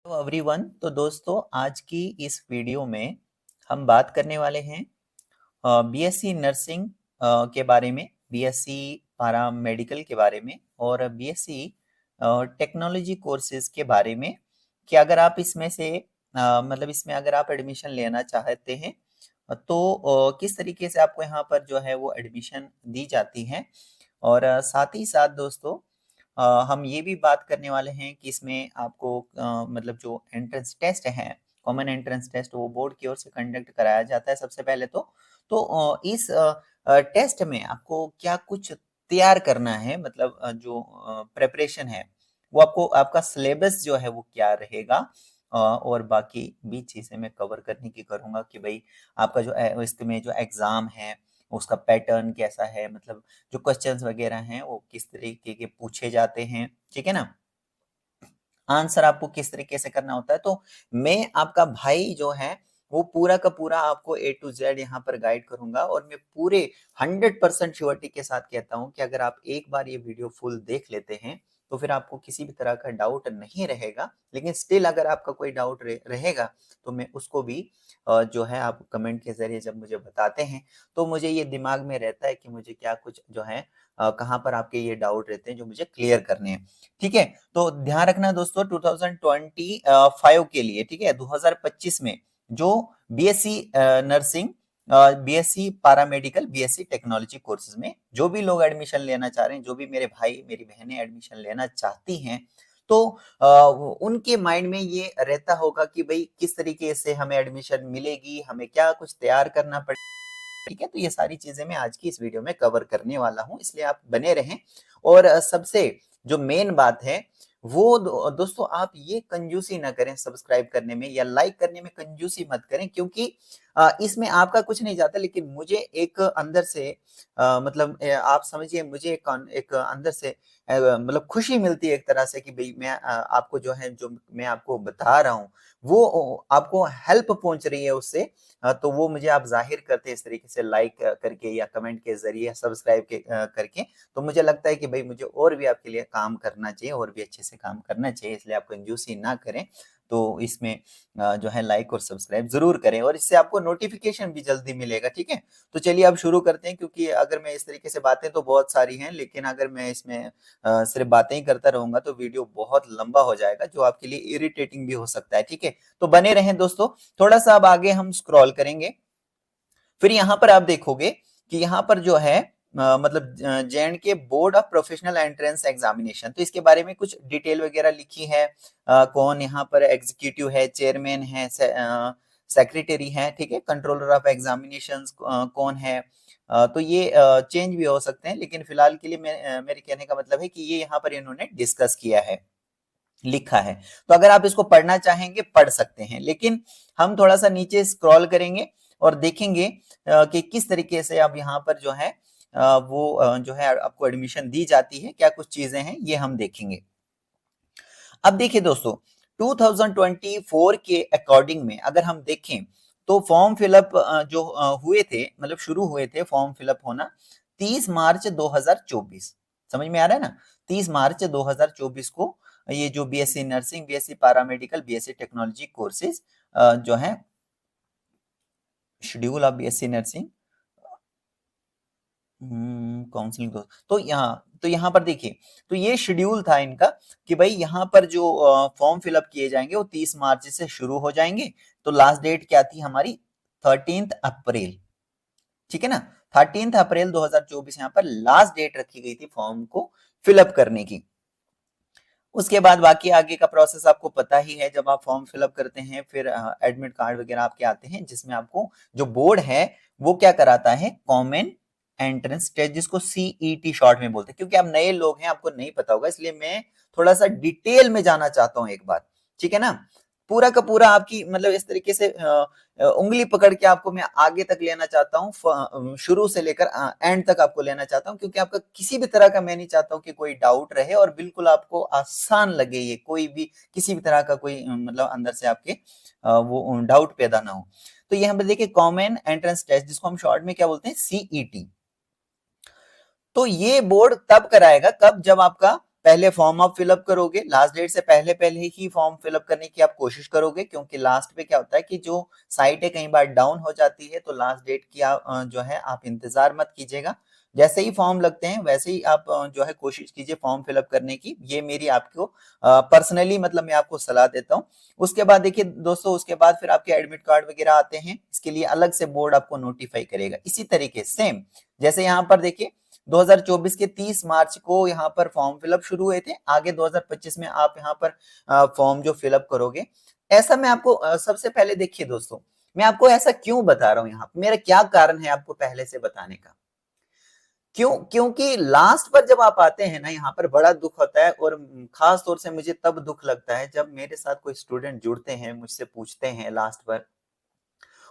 Hello everyone. तो दोस्तों, आज की इस वीडियो में हम बात करने वाले हैं बीएससी नर्सिंग के बारे में, बीएससी पैरामेडिकल के बारे में और बीएससी टेक्नोलॉजी कोर्सेज के बारे में कि अगर आप इसमें से मतलब इसमें अगर आप एडमिशन लेना चाहते हैं तो किस तरीके से आपको यहाँ पर जो है वो एडमिशन दी जाती है। और साथ ही साथ दोस्तों, हम ये भी बात करने वाले हैं कि इसमें आपको मतलब जो एंट्रेंस टेस्ट है, कॉमन एंट्रेंस टेस्ट, वो बोर्ड की ओर से कंडक्ट कराया जाता है सबसे पहले तो इस टेस्ट में आपको क्या कुछ तैयार करना है, मतलब जो प्रिपरेशन है वो आपको, आपका सिलेबस जो है वो क्या रहेगा, और बाकी भी चीजें मैं कवर करने की करूंगा कि भाई आपका जो इसमें जो एग्जाम है उसका पैटर्न कैसा है, मतलब जो क्वेश्चंस वगैरह हैं वो किस तरीके के पूछे जाते हैं, ठीक है ना। आंसर आपको किस तरीके से करना होता है। तो मैं आपका भाई जो है वो पूरा का पूरा आपको ए टू जेड यहाँ पर गाइड करूंगा और मैं पूरे 100% श्योरिटी के साथ कहता हूँ कि अगर आप एक बार ये वीडियो फुल देख लेते हैं तो फिर आपको किसी भी तरह का डाउट नहीं रहेगा। लेकिन स्टिल अगर आपका कोई डाउट रहेगा तो मैं उसको भी जो है आप कमेंट के जरिए जब मुझे बताते हैं तो मुझे ये दिमाग में रहता है कि मुझे क्या कुछ जो है कहाँ पर आपके ये डाउट रहते हैं जो मुझे क्लियर करने हैं। ठीक है, तो ध्यान रखना दोस्तों, 2025 के लिए, ठीक है, 2025 में जो BSc nursing, BSc paramedical, BSc technology courses में जो भी लोग एडमिशन लेना चाह रहे हैं, जो भी मेरे भाई मेरी बहनें एडमिशन लेना चाहती हैं, तो उनके माइंड में ये रहता होगा कि भाई किस तरीके से हमें एडमिशन मिलेगी, हमें क्या कुछ तैयार करना पड़ेगा। ठीक है, तो ये सारी चीजें मैं आज की इस वीडियो में कवर करने वाला हूं, इसलिए आप बने रहें। और सबसे जो मेन बात है वो दोस्तों, आप ये कंजूसी ना करें सब्सक्राइब करने में या लाइक करने में, कंजूसी मत करें, क्योंकि इसमें आपका कुछ नहीं जाता, लेकिन मुझे एक अंदर से मतलब आप समझिए, मुझे एक अंदर से मतलब खुशी मिलती है एक तरह से कि भाई मैं आपको जो है, जो मैं आपको बता रहा हूँ वो आपको हेल्प पहुंच रही है उससे। तो वो मुझे आप जाहिर करते हैं इस तरीके से, लाइक करके या कमेंट के जरिए, सब्सक्राइब करके। तो मुझे लगता है कि भाई मुझे और भी आपके लिए काम करना चाहिए, और भी अच्छे से काम करना चाहिए, इसलिए आप कंजूसी ना करें। तो इसमें जो है लाइक और सब्सक्राइब जरूर करें, और इससे आपको नोटिफिकेशन भी जल्दी मिलेगा। ठीक है, तो चलिए अब शुरू करते हैं, क्योंकि अगर मैं इस तरीके से, बातें तो बहुत सारी हैं, लेकिन अगर मैं इसमें सिर्फ बातें ही करता रहूंगा तो वीडियो बहुत लंबा हो जाएगा, जो आपके लिए इरिटेटिंग भी हो सकता है। ठीक है, तो बने रहें दोस्तों। थोड़ा सा अब आगे हम स्क्रॉल करेंगे, फिर यहाँ पर आप देखोगे कि यहाँ पर जो है मतलब जे&के board of professional entrance examination, तो इसके बारे में कुछ डिटेल वगैरह लिखी है। कौन यहाँ पर एग्जीक्यूटिव है, चेयरमैन है, सेक्रेटरी है, ठीक है, कंट्रोलर ऑफ एग्जामिनेशन कौन है। तो ये चेंज भी हो सकते हैं, लेकिन फिलहाल के लिए मेरे कहने का मतलब है कि ये यहाँ पर इन्होंने डिस्कस किया है, लिखा है। तो अगर आप इसको पढ़ना चाहेंगे पढ़ सकते हैं, लेकिन हम थोड़ा सा नीचे स्क्रॉल करेंगे और देखेंगे कि किस तरीके से अब यहाँ पर जो है वो जो है आपको एडमिशन दी जाती है, क्या कुछ चीजें हैं ये हम देखेंगे। अब देखिए दोस्तों, 2024 के अकॉर्डिंग में अगर हम देखें तो फॉर्म फिलअप जो हुए थे, मतलब शुरू हुए थे फॉर्म फिलअप होना 30 मार्च 2024। समझ में आ रहा है ना, 30 मार्च 2024 को ये जो BSc nursing, BSc paramedical, BSc technology courses जो है, schedule of BSc nursing counselling, तो यहाँ पर देखिए, तो ये शेड्यूल था इनका कि भाई यहाँ पर जो फॉर्म फिलअप किए जाएंगे वो 30 मार्च से शुरू हो जाएंगे। तो लास्ट डेट क्या थी हमारी, 13 अप्रैल। ठीक है ना, 13 अप्रैल 2024 यहाँ पर लास्ट डेट रखी गई थी फॉर्म को फिलअप करने की। उसके बाद बाकी आगे का प्रोसेस आपको पता ही है, जब आप फॉर्म फिलअप करते हैं फिर एडमिट कार्ड वगैरह आपके आते हैं, जिसमें आपको जो बोर्ड है वो क्या कराता है, कॉमन एंट्रेंस टेस्ट, जिसको सीईटी शॉर्ट में बोलते हैं। क्योंकि आप नए लोग हैं, आपको नहीं पता होगा, इसलिए मैं थोड़ा सा डिटेल में जाना चाहता हूं एक बार। ठीक है ना, पूरा का पूरा आपकी मतलब इस तरीके से उंगली पकड़ के आपको मैं आगे तक लेना चाहता हूँ, शुरू से लेकर एंड तक आपको लेना चाहता हूँ, क्योंकि आपका किसी भी तरह का मैं नहीं चाहता हूँ कि कोई डाउट रहे, और बिल्कुल आपको आसान लगे ये, कोई भी किसी भी तरह का कोई मतलब अंदर से आपके वो डाउट पैदा ना हो। तो यहाँ पे देखिए, कॉमन एंट्रेंस टेस्ट, जिसको हम शॉर्ट में क्या बोलते हैं, सीईटी। तो ये बोर्ड तब कराएगा कब, जब आपका पहले फॉर्म आप फिलअप करोगे, लास्ट डेट से पहले पहले ही फॉर्म फिलअप करने की आप कोशिश करोगे, क्योंकि लास्ट पे क्या होता है कि जो साइट है कई बार डाउन हो जाती है, तो लास्ट डेट की आप जो है आप इंतजार मत कीजिएगा। जैसे ही फॉर्म लगते हैं वैसे ही आप जो है कोशिश कीजिए फॉर्म फिलअप करने की। ये मेरी आपको पर्सनली मतलब मैं आपको सलाह देता हूँ। उसके बाद देखिए दोस्तों, उसके बाद फिर आपके एडमिट कार्ड वगैरह आते हैं, इसके लिए अलग से बोर्ड आपको नोटिफाई करेगा। इसी तरीके सेम जैसे यहाँ पर देखिए 2024 के 30 मार्च को यहाँ पर फॉर्म फिलअप शुरू हुए थे, आगे 2025 में आप यहाँ पर फॉर्म जो फिलअप करोगे। ऐसा मैं आपको सबसे पहले देखिए दोस्तों, मैं आपको ऐसा क्यों बता रहा हूँ, यहाँ मेरा क्या कारण है आपको पहले से बताने का। क्योंकि लास्ट पर जब आप आते हैं ना, यहाँ पर बड़ा दुख होता है, और खास तौर से मुझे तब दुख लगता है जब मेरे साथ कोई स्टूडेंट जुड़ते हैं, मुझसे पूछते हैं लास्ट पर,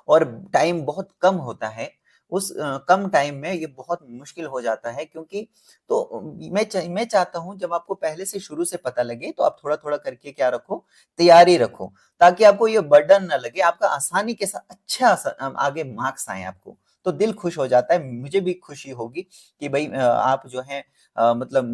और टाइम बहुत कम होता है। उस कम टाइम में ये बहुत मुश्किल हो जाता है, क्योंकि तो मैं चाहता हूँ जब आपको पहले से शुरू से पता लगे तो आप थोड़ा-थोड़ा करके क्या रखो, तैयारी रखो, ताकि आपको ये बर्डन ना लगे, आपका आसानी के साथ अच्छा आगे मार्क्स आए आपको। तो दिल खुश हो जाता है, मुझे भी खुशी होगी कि भई आप जो है मतलब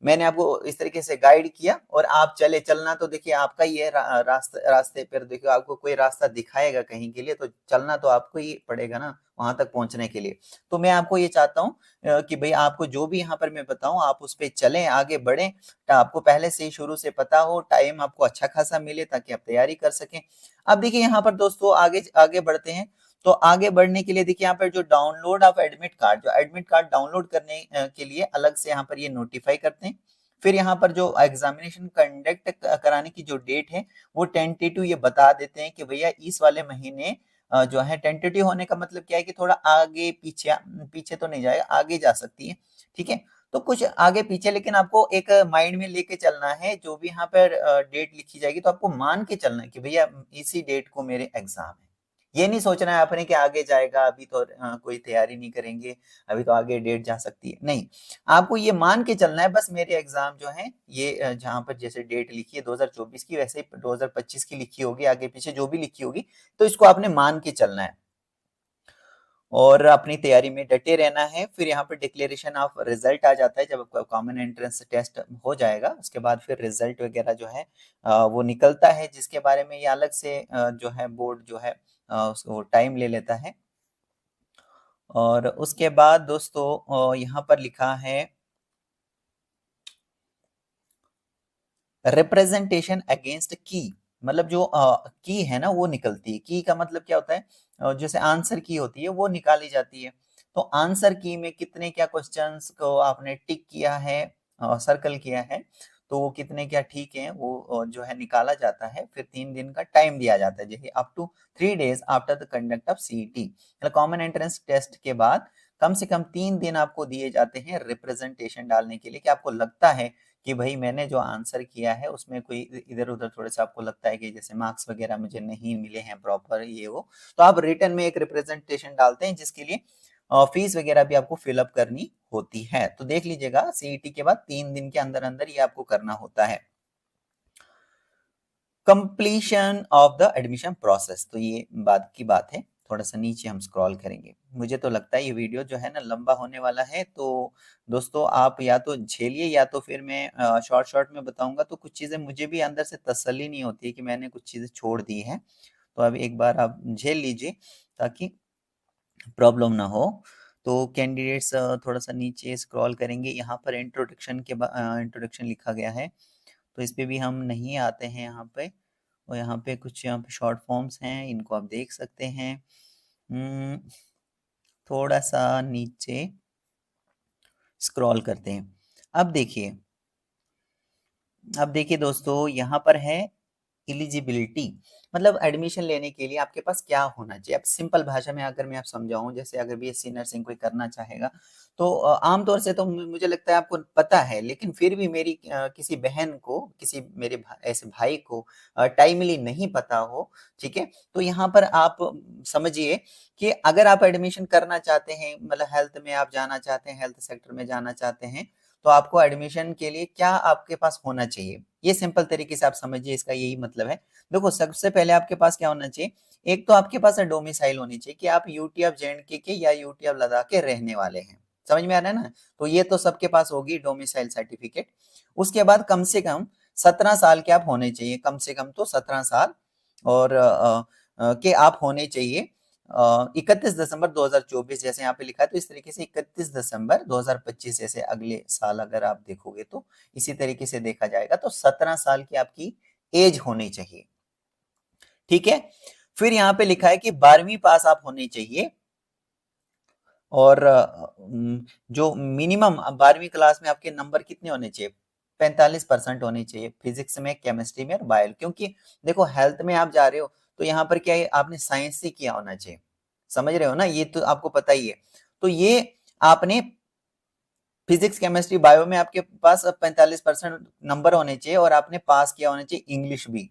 मैंने आपको इस तरीके से गाइड किया और आप चले। चलना तो देखिए आपका ही है, रास्ते पर देखिए आपको कोई रास्ता दिखाएगा कहीं के लिए, तो चलना तो आपको ही पड़ेगा ना वहां तक पहुंचने के लिए। तो मैं आपको ये चाहता हूँ कि भाई आपको जो भी यहाँ पर मैं बताऊं आप उस पर चलें, आगे बढ़ें। आपको पहले से ही शुरू से पता हो, टाइम आपको अच्छा खासा मिले ताकि आप तैयारी कर सकें। अब देखिए यहाँ पर दोस्तों आगे आगे बढ़ते हैं। तो आगे बढ़ने के लिए देखिए यहाँ पर जो डाउनलोड ऑफ एडमिट कार्ड, जो एडमिट कार्ड डाउनलोड करने के लिए अलग से यहाँ पर ये नोटिफाई करते हैं। फिर यहाँ पर जो एग्जामिनेशन कंडक्ट कराने की जो डेट है वो टेंटेटिव ये बता देते हैं कि भैया इस वाले महीने जो है। टेंटेटिव होने का मतलब क्या है कि थोड़ा आगे पीछे, पीछे तो नहीं जाएगा, आगे जा सकती है, ठीक है। तो कुछ आगे पीछे, लेकिन आपको एक माइंड में लेके चलना है। जो भी यहाँ पर डेट लिखी जाएगी तो आपको मान के चलना है कि भैया इसी डेट को मेरे एग्जाम है। ये नहीं सोचना है आपने कि आगे जाएगा, अभी तो कोई तैयारी नहीं करेंगे, अभी तो आगे डेट जा सकती है, नहीं। आपको ये मान के चलना है बस मेरे एग्जाम जो है ये जहां पर जैसे डेट लिखी है 2024 की, वैसे ही 2025 की लिखी होगी, आगे पीछे जो भी लिखी होगी, तो इसको आपने मान के चलना है और अपनी तैयारी में डटे रहना है। फिर यहाँ पर डिक्लेरेशन ऑफ रिजल्ट आ जाता है, जब आपका कॉमन एंट्रेंस टेस्ट हो जाएगा उसके बाद फिर रिजल्ट वगैरह जो है वो निकलता है, जिसके बारे में ये अलग से जो है बोर्ड जो है उसको टाइम ले लेता है। और उसके बाद दोस्तों यहाँ पर लिखा है रिप्रेजेंटेशन अगेंस्ट की, मतलब जो की है ना वो निकलती है। की का मतलब क्या होता है, जैसे आंसर की होती है वो निकाली जाती है। तो आंसर की में कितने क्या क्वेश्चंस को आपने टिक किया है, सर्कल किया है, तो वो कितने क्या ठीक है वो जो है निकाला जाता है। फिर 3 दिन का टाइम दिया जाता है, जैसे up to 3 days after the conduct of CET, मतलब कॉमन एंट्रेंस टेस्ट के बाद कम से कम 3 दिन आपको दिए जाते हैं रिप्रेजेंटेशन डालने के लिए, कि आपको लगता है कि भाई मैंने जो आंसर किया है उसमें कोई इधर उधर थोड़ा सा आपको लगता है कि जैसे मार्क्स वगैरह मुझे नहीं मिले हैं प्रॉपर ये वो, तो आप रिटर्न में एक रिप्रेजेंटेशन डालते हैं, जिसके लिए फीस वगैरह भी आपको फिलअप करनी होती है। तो देख लीजिएगा सीईटी के बाद 3 दिन के अंदर अंदर ये आपको करना होता है। Completion of the admission process, तो ये बात की बात है। थोड़ा सा नीचे हम स्क्रॉल करेंगे, मुझे तो लगता है ये वीडियो जो है ना लंबा होने वाला है, तो दोस्तों आप या तो झेलिए या तो फिर मैं शॉर्ट शॉर्ट में बताऊंगा। तो कुछ चीज़ें मुझे भी अंदर से तसल्ली नहीं होती है कि मैंने कुछ चीज़ें छोड़ दी हैं, तो अब एक बार आप झेल लीजिए ताकि प्रॉब्लम ना हो। तो कैंडिडेट्स थोड़ा सा नीचे स्क्रॉल करेंगे, यहाँ पर इंट्रोडक्शन इंट्रोडक्शन लिखा गया है, तो इस पे भी हम नहीं आते हैं यहाँ पे। और यहाँ पे कुछ यहाँ पे शॉर्ट फॉर्म्स हैं, इनको आप देख सकते हैं। थोड़ा सा नीचे स्क्रॉल करते हैं। अब देखिए, अब देखिए दोस्तों यहाँ पर है एलिजिबिलिटी, मतलब एडमिशन लेने के लिए आपके पास क्या होना चाहिए। अब सिंपल भाषा में अगर मैं आप समझाऊं, जैसे अगर बीएससी नर्सिंग कोई करना चाहेगा तो आमतौर से तो मुझे लगता है आपको पता है, लेकिन फिर भी मेरी किसी बहन को, किसी मेरे ऐसे भाई को टाइमली नहीं पता हो, ठीक है, तो यहाँ पर आप समझिए कि अगर आप एडमिशन करना चाहते हैं, मतलब हेल्थ में आप जाना चाहते हैं, हेल्थ सेक्टर में जाना चाहते हैं, तो आपको एडमिशन के लिए क्या आपके पास होना चाहिए, ये सिंपल तरीके से आप समझिए, इसका यही मतलब है। देखो सबसे पहले आपके पास क्या होना चाहिए, एक तो आपके पास डोमिसाइल होनी चाहिए कि आप यूटी ऑफ जेएंडके के या यूटी ऑफ लद्दाख के रहने वाले हैं। समझ में आ रहा है ना, तो ये तो सबके पास होगी डोमिसाइल सर्टिफिकेट। उसके बाद कम से कम 17 साल के आप होने चाहिए, कम से कम तो 17 साल और के आप होने चाहिए। 31 दिसंबर 2024 जैसे यहाँ पे लिखा है, तो इस तरीके से 31 दिसंबर 2025 जैसे अगले साल अगर आप देखोगे तो इसी तरीके से देखा जाएगा, तो 17 साल की आपकी एज होनी चाहिए। ठीक है, फिर यहाँ पे लिखा है कि 12वीं पास आप होनी चाहिए और जो मिनिमम 12वीं क्लास में आपके नंबर कितने होने चाहिए, 45% होने चाहिए फिजिक्स में, केमिस्ट्री में और बायो। क्योंकि देखो हेल्थ में आप जा रहे हो तो यहाँ पर क्या है, आपने साइंस से किया होना चाहिए, समझ रहे हो ना, ये तो आपको पता ही है। तो ये आपने फिजिक्स केमिस्ट्री बायो में आपके पास 45% नंबर होने चाहिए और आपने पास किया होना चाहिए इंग्लिश भी।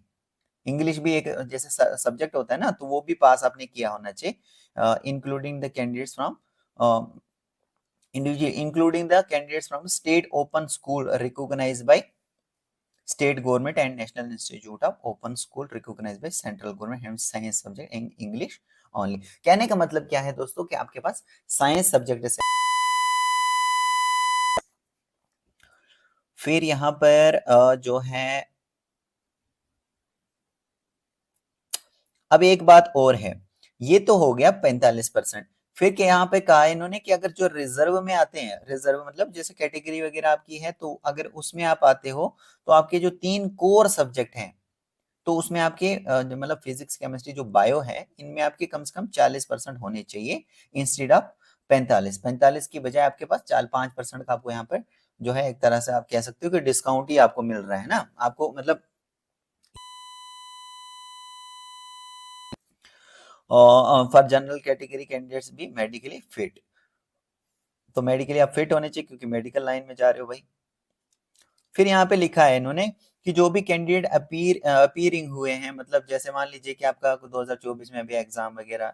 इंग्लिश भी एक जैसे सब्जेक्ट होता है ना, तो वो भी पास आपने किया होना चाहिए, including the candidates from including the candidates from state open school recognized by state government and National Institute of Open School recognized by central government and science subject in English only। कहने का मतलब क्या है दोस्तों कि आपके पास science subject से, फिर यहाँ पर जो है अब एक बात और है, ये तो हो गया 45%। फिर क्या यहाँ पे कहा है इन्होंने कि अगर जो रिजर्व में आते हैं, रिजर्व मतलब जैसे कैटेगरी वगैरह आपकी है, तो अगर उसमें आप आते हो तो आपके जो 3 कोर सब्जेक्ट हैं, तो उसमें आपके जो मतलब फिजिक्स केमिस्ट्री जो बायो है, इनमें आपके कम से कम 40% होने चाहिए इंस्टेड ऑफ 45 की बजाय आपके पास 4-5% का आपको यहाँ पर जो है एक तरह से आप कह सकते हो कि डिस्काउंट ही आपको मिल रहा है ना, आपको मतलब फॉर जनरल कैटेगरी कैंडिडेट्स भी मेडिकली फिट, तो मेडिकली आप फिट होने चाहिए क्योंकि मेडिकल लाइन में जा रहे हो भाई। फिर यहाँ पे लिखा है इन्होंने कि जो भी कैंडिडेट अपीयरिंग हुए हैं, मतलब जैसे मान लीजिए कि आपका 2024 में अभी एग्जाम वगैरह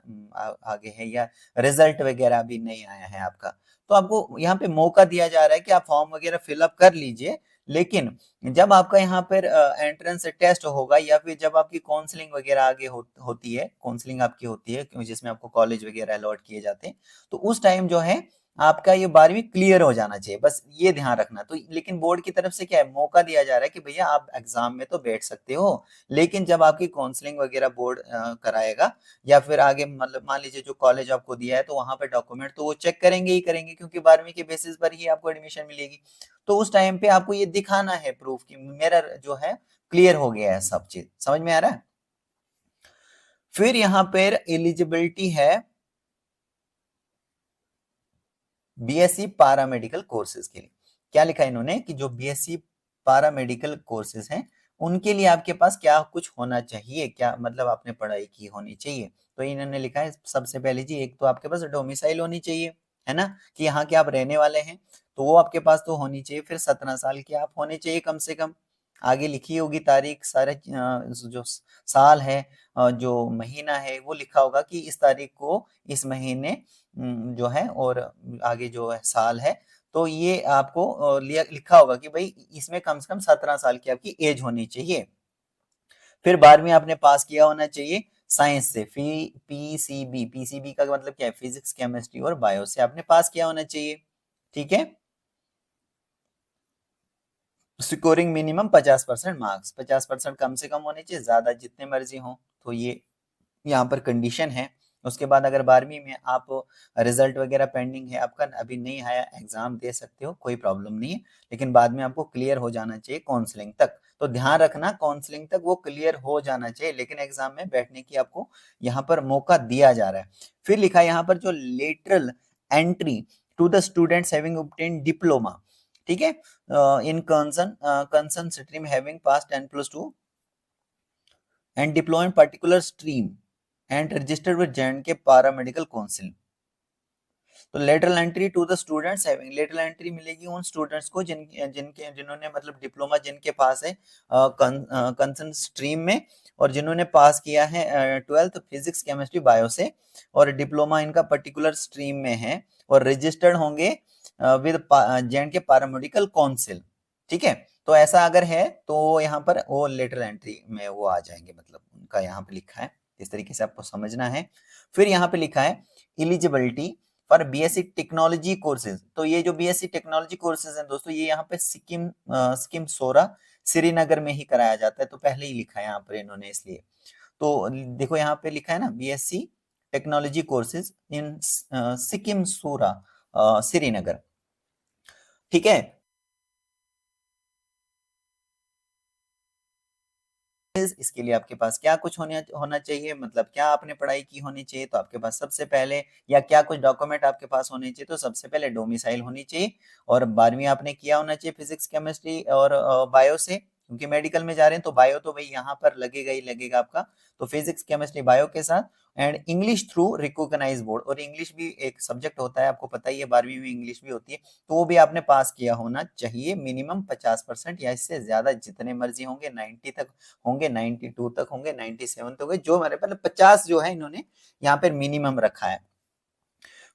आगे है या रिजल्ट वगैरह अभी नहीं आया है आपका, तो आपको यहाँ पे मौका दिया जा रहा है कि आप फॉर्म वगैरह फिलअप कर लीजिए। लेकिन जब आपका यहाँ पर एंट्रेंस टेस्ट होगा या फिर जब आपकी काउंसलिंग वगैरह आगे होती है, काउंसलिंग आपकी होती है जिसमें आपको कॉलेज वगैरह अलॉट किए जाते हैं, तो उस टाइम जो है आपका ये 12वीं क्लियर हो जाना चाहिए, बस ये ध्यान रखना। तो लेकिन बोर्ड की तरफ से क्या है, मौका दिया जा रहा है कि भैया आप एग्जाम में तो बैठ सकते हो, लेकिन जब आपकी काउंसलिंग वगैरह बोर्ड कराएगा या फिर आगे मतलब मान लीजिए जो कॉलेज आपको दिया है, तो वहां पर डॉक्यूमेंट तो वो चेक करेंगे ही करेंगे, क्योंकि 12वीं के बेसिस पर ही आपको एडमिशन मिलेगी। तो उस टाइम पे आपको ये दिखाना है प्रूफ कि मेरा जो है क्लियर हो गया है, सब चीज समझ में आ रहा है। फिर यहाँ पर एलिजिबिलिटी है बीएससी पारामेडिकल कोर्सेज के लिए। क्या लिखा है इन्होंने कि जो बीएससी पारामेडिकल कोर्सेज हैं उनके लिए आपके पास क्या कुछ होना चाहिए, क्या मतलब आपने पढ़ाई की होनी चाहिए। तो इन्होंने लिखा है सबसे पहले जी, एक तो आपके पास डोमिसाइल होनी चाहिए, है ना, कि यहाँ के आप रहने वाले हैं, तो वो आपके पास तो होनी चाहिए। फिर 17 साल के आप होने चाहिए कम से कम, आगे लिखी होगी तारीख, सारे जो साल है, जो महीना है वो लिखा होगा कि इस तारीख को इस महीने जो है, और आगे जो है साल है, तो ये आपको लिखा होगा कि भाई इसमें कम से कम 17 साल की आपकी एज होनी चाहिए। फिर 12वीं आपने पास किया होना चाहिए साइंस से, पीसीबी, पीसीबी का मतलब क्या है, फिजिक्स केमिस्ट्री और बायो से आपने पास किया होना चाहिए। ठीक है, स्कोरिंग मिनिमम 50% मार्क्स, 50% कम से कम होने चाहिए, ज्यादा जितने मर्जी हो, तो ये यहाँ पर कंडीशन है। उसके बाद अगर 12वीं में आप रिजल्ट वगैरह पेंडिंग है आपका, अभी नहीं आया, एग्जाम दे सकते हो, कोई प्रॉब्लम नहीं है, लेकिन बाद में आपको क्लियर हो जाना चाहिए काउंसलिंग तक। तो ध्यान रखना काउंसलिंग तक वो क्लियर हो जाना चाहिए, लेकिन एग्जाम में बैठने की आपको यहाँ पर मौका दिया जा रहा है। फिर लिखा है यहाँ पर जो lateral entry to the students having obtained diploma, ठीक है, in concern stream having pass 10+2 and deploy in particular stream and registered with J&K Paramedical Council। तो lateral entry to the students having, lateral entry मिलेगी उन students को जिन्होंने मतलब diploma जिनके पास है कंसर्न स्ट्रीम में, और जिन्होंने पास किया है 12th फिजिक्स केमिस्ट्री बायो से, और डिप्लोमा इनका पर्टिकुलर स्ट्रीम में है, और रजिस्टर्ड होंगे विद J&K पैरामेडिकल काउंसिल। ठीक है, तो ऐसा अगर है तो यहाँ पर वो लेटरल एंट्री में वो आ जाएंगे, मतलब उनका यहाँ पे लिखा है, इस तरीके से आपको समझना है। फिर यहाँ पे लिखा है eligibility for BSc technology courses. तो ये जो बीएससी टेक्नोलॉजी कोर्सेज हैं दोस्तों, ये यहाँ पे सिक्किम सोरा श्रीनगर में ही कराया जाता है। तो पहले ही लिखा है यहाँ पर इन्होंने, इसलिए तो देखो यहाँ पे लिखा है ना, BSc technology courses in SKIMS Soura Srinagar. ठीक है। इसके लिए आपके पास क्या कुछ होना चाहिए, मतलब क्या आपने पढ़ाई की होनी चाहिए, तो आपके पास सबसे पहले या क्या कुछ डॉक्यूमेंट आपके पास होने चाहिए, तो सबसे पहले डोमिसाइल होनी चाहिए और 12वीं आपने किया होना चाहिए फिजिक्स केमिस्ट्री और बायो से, क्योंकि मेडिकल में जा रहे हैं तो बायो तो भाई यहाँ पर लगेगा ही लगेगा आपका। तो फिजिक्स केमिस्ट्री बायो के साथ and English through recognise board, और इंग्लिश भी एक सब्जेक्ट होता है, आपको पता ही है 12वीं में इंग्लिश भी होती है, तो वो भी आपने पास किया होना चाहिए। मिनिमम 50% या इससे ज्यादा जितने मर्जी होंगे, 90 तक होंगे, 92 तक होंगे, 97 तक होंगे, जो मेरे मतलब 50 जो है इन्होंने यहाँ पर मिनिमम रखा है।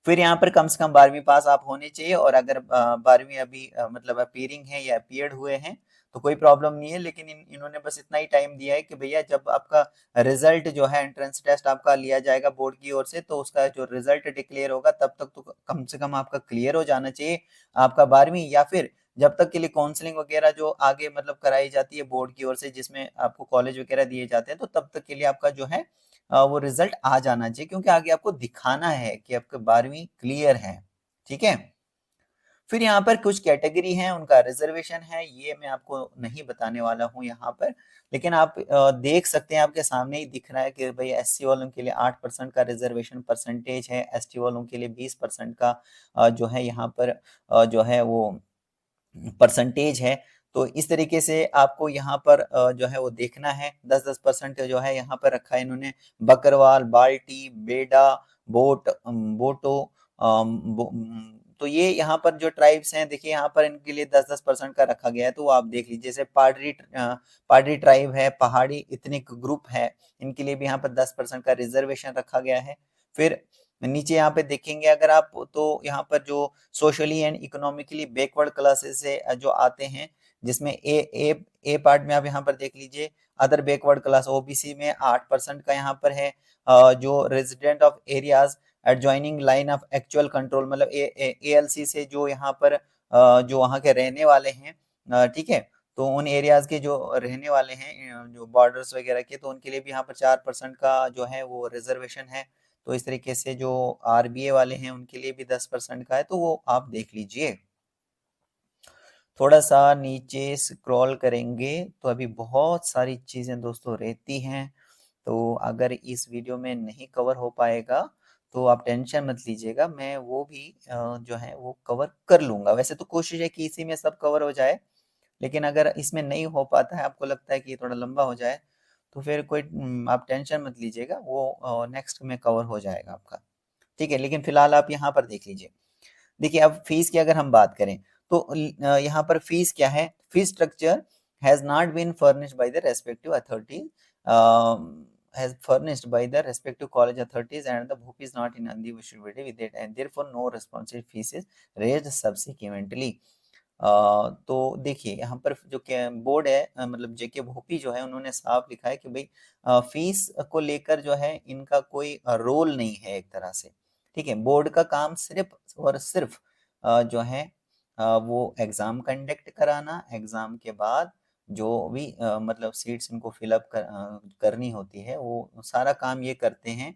फिर यहाँ पर कम से कम 12वीं पास आप होने चाहिए, और अगर 12वीं अभी मतलब अपीयरिंग है या अपीयर्ड हुए हैं तो कोई प्रॉब्लम नहीं है, लेकिन इन्होंने बस इतना ही टाइम दिया है कि भैया जब आपका रिजल्ट जो है एंट्रेंस टेस्ट आपका लिया जाएगा बोर्ड की ओर से, तो उसका जो रिजल्ट डिक्लेयर होगा तब तक तो कम से कम आपका क्लियर हो जाना चाहिए आपका 12वीं, या फिर जब तक के लिए काउंसलिंग वगैरह जो आगे मतलब कराई जाती है बोर्ड की ओर से, जिसमें आपको कॉलेज वगैरह दिए जाते हैं, तो तब तक के लिए आपका जो है वो रिजल्ट आ जाना चाहिए, क्योंकि आगे आपको दिखाना है कि आपके 12वीं क्लियर है। ठीक है। फिर यहाँ पर कुछ कैटेगरी हैं, उनका रिजर्वेशन है, ये मैं आपको नहीं बताने वाला हूँ यहाँ पर, लेकिन आप देख सकते हैं, आपके सामने ही दिख रहा है कि भाई एससी वालों के लिए 8% का रिजर्वेशन परसेंटेज है, एसटी वालों के लिए 20% का जो है यहाँ पर जो है वो परसेंटेज है। तो इस तरीके से आपको यहाँ पर जो है वो देखना है, 10-10% जो है यहाँ पर रखा है इन्होंने। बकरवाल, बाल्टी, बेडा, बोटो, तो ये यहाँ पर जो ट्राइब्स हैं, देखिए यहाँ पर इनके लिए 10-10% का रखा गया है, तो वो आप देख लीजिए। जैसे पाडरी ट्राइब है, पहाड़ी इथनिक ग्रुप है, इनके लिए भी यहाँ पर 10% का रिजर्वेशन रखा गया है। फिर नीचे यहाँ पे देखेंगे अगर आप, तो यहाँ पर जो socially and economically backward classes से जो आते हैं, जिसमें ए पार्ट में आप यहाँ पर देख लीजिए, अदर बैकवर्ड क्लास ओबीसी में 8% का यहाँ पर है। जो resident of areas adjoining line of actual control, मतलब एएलसी से जो यहाँ पर जो वहाँ के रहने वाले हैं, ठीक है, तो उन एरियाज के जो रहने वाले हैं जो बॉर्डर्स वगैरह के, तो उनके लिए भी यहाँ पर 4% का जो है वो रिजर्वेशन है। तो इस तरीके से जो आरबीए वाले हैं उनके लिए भी 10% का है, तो वो आप देख लीजिए। थोड़ा सा नीचे स्क्रॉल करेंगे तो अभी बहुत सारी चीजें दोस्तों रहती हैं, तो अगर इस वीडियो में नहीं कवर हो पाएगा तो आप टेंशन मत लीजिएगा, मैं वो भी जो है वो कवर कर लूंगा। वैसे तो कोशिश है कि इसी में सब कवर हो जाए, लेकिन अगर इसमें नहीं हो पाता है, आपको लगता है कि ये थोड़ा लंबा हो जाए, तो फिर कोई आप टेंशन मत लीजिएगा, वो नेक्स्ट में कवर हो जाएगा आपका। ठीक है, लेकिन फिलहाल आप यहाँ पर देख लीजिए। देखिए अब फीस की अगर हम बात करें, तो यहाँ पर फीस क्या है, fees structure has not been furnished by the respective authority, has furnished by the respective college authorities, and the book is not in Andi Vishwavidya with it, and therefore no responsive fees is raised subsequently। तो देखिए यहाँ पर जो board है मतलब जेके भोपी जो है, उन्होंने साफ लिखा है कि भाई फीस को लेकर जो है इनका कोई रोल नहीं है एक तरह से। ठीक है, बोर्ड का काम सिर्फ और सिर्फ जो है वो एग्जाम कंडक्ट कराना, एग्जाम के बाद जो भी मतलब सीट्स इनको फिलअप करनी होती है, वो सारा काम ये करते हैं।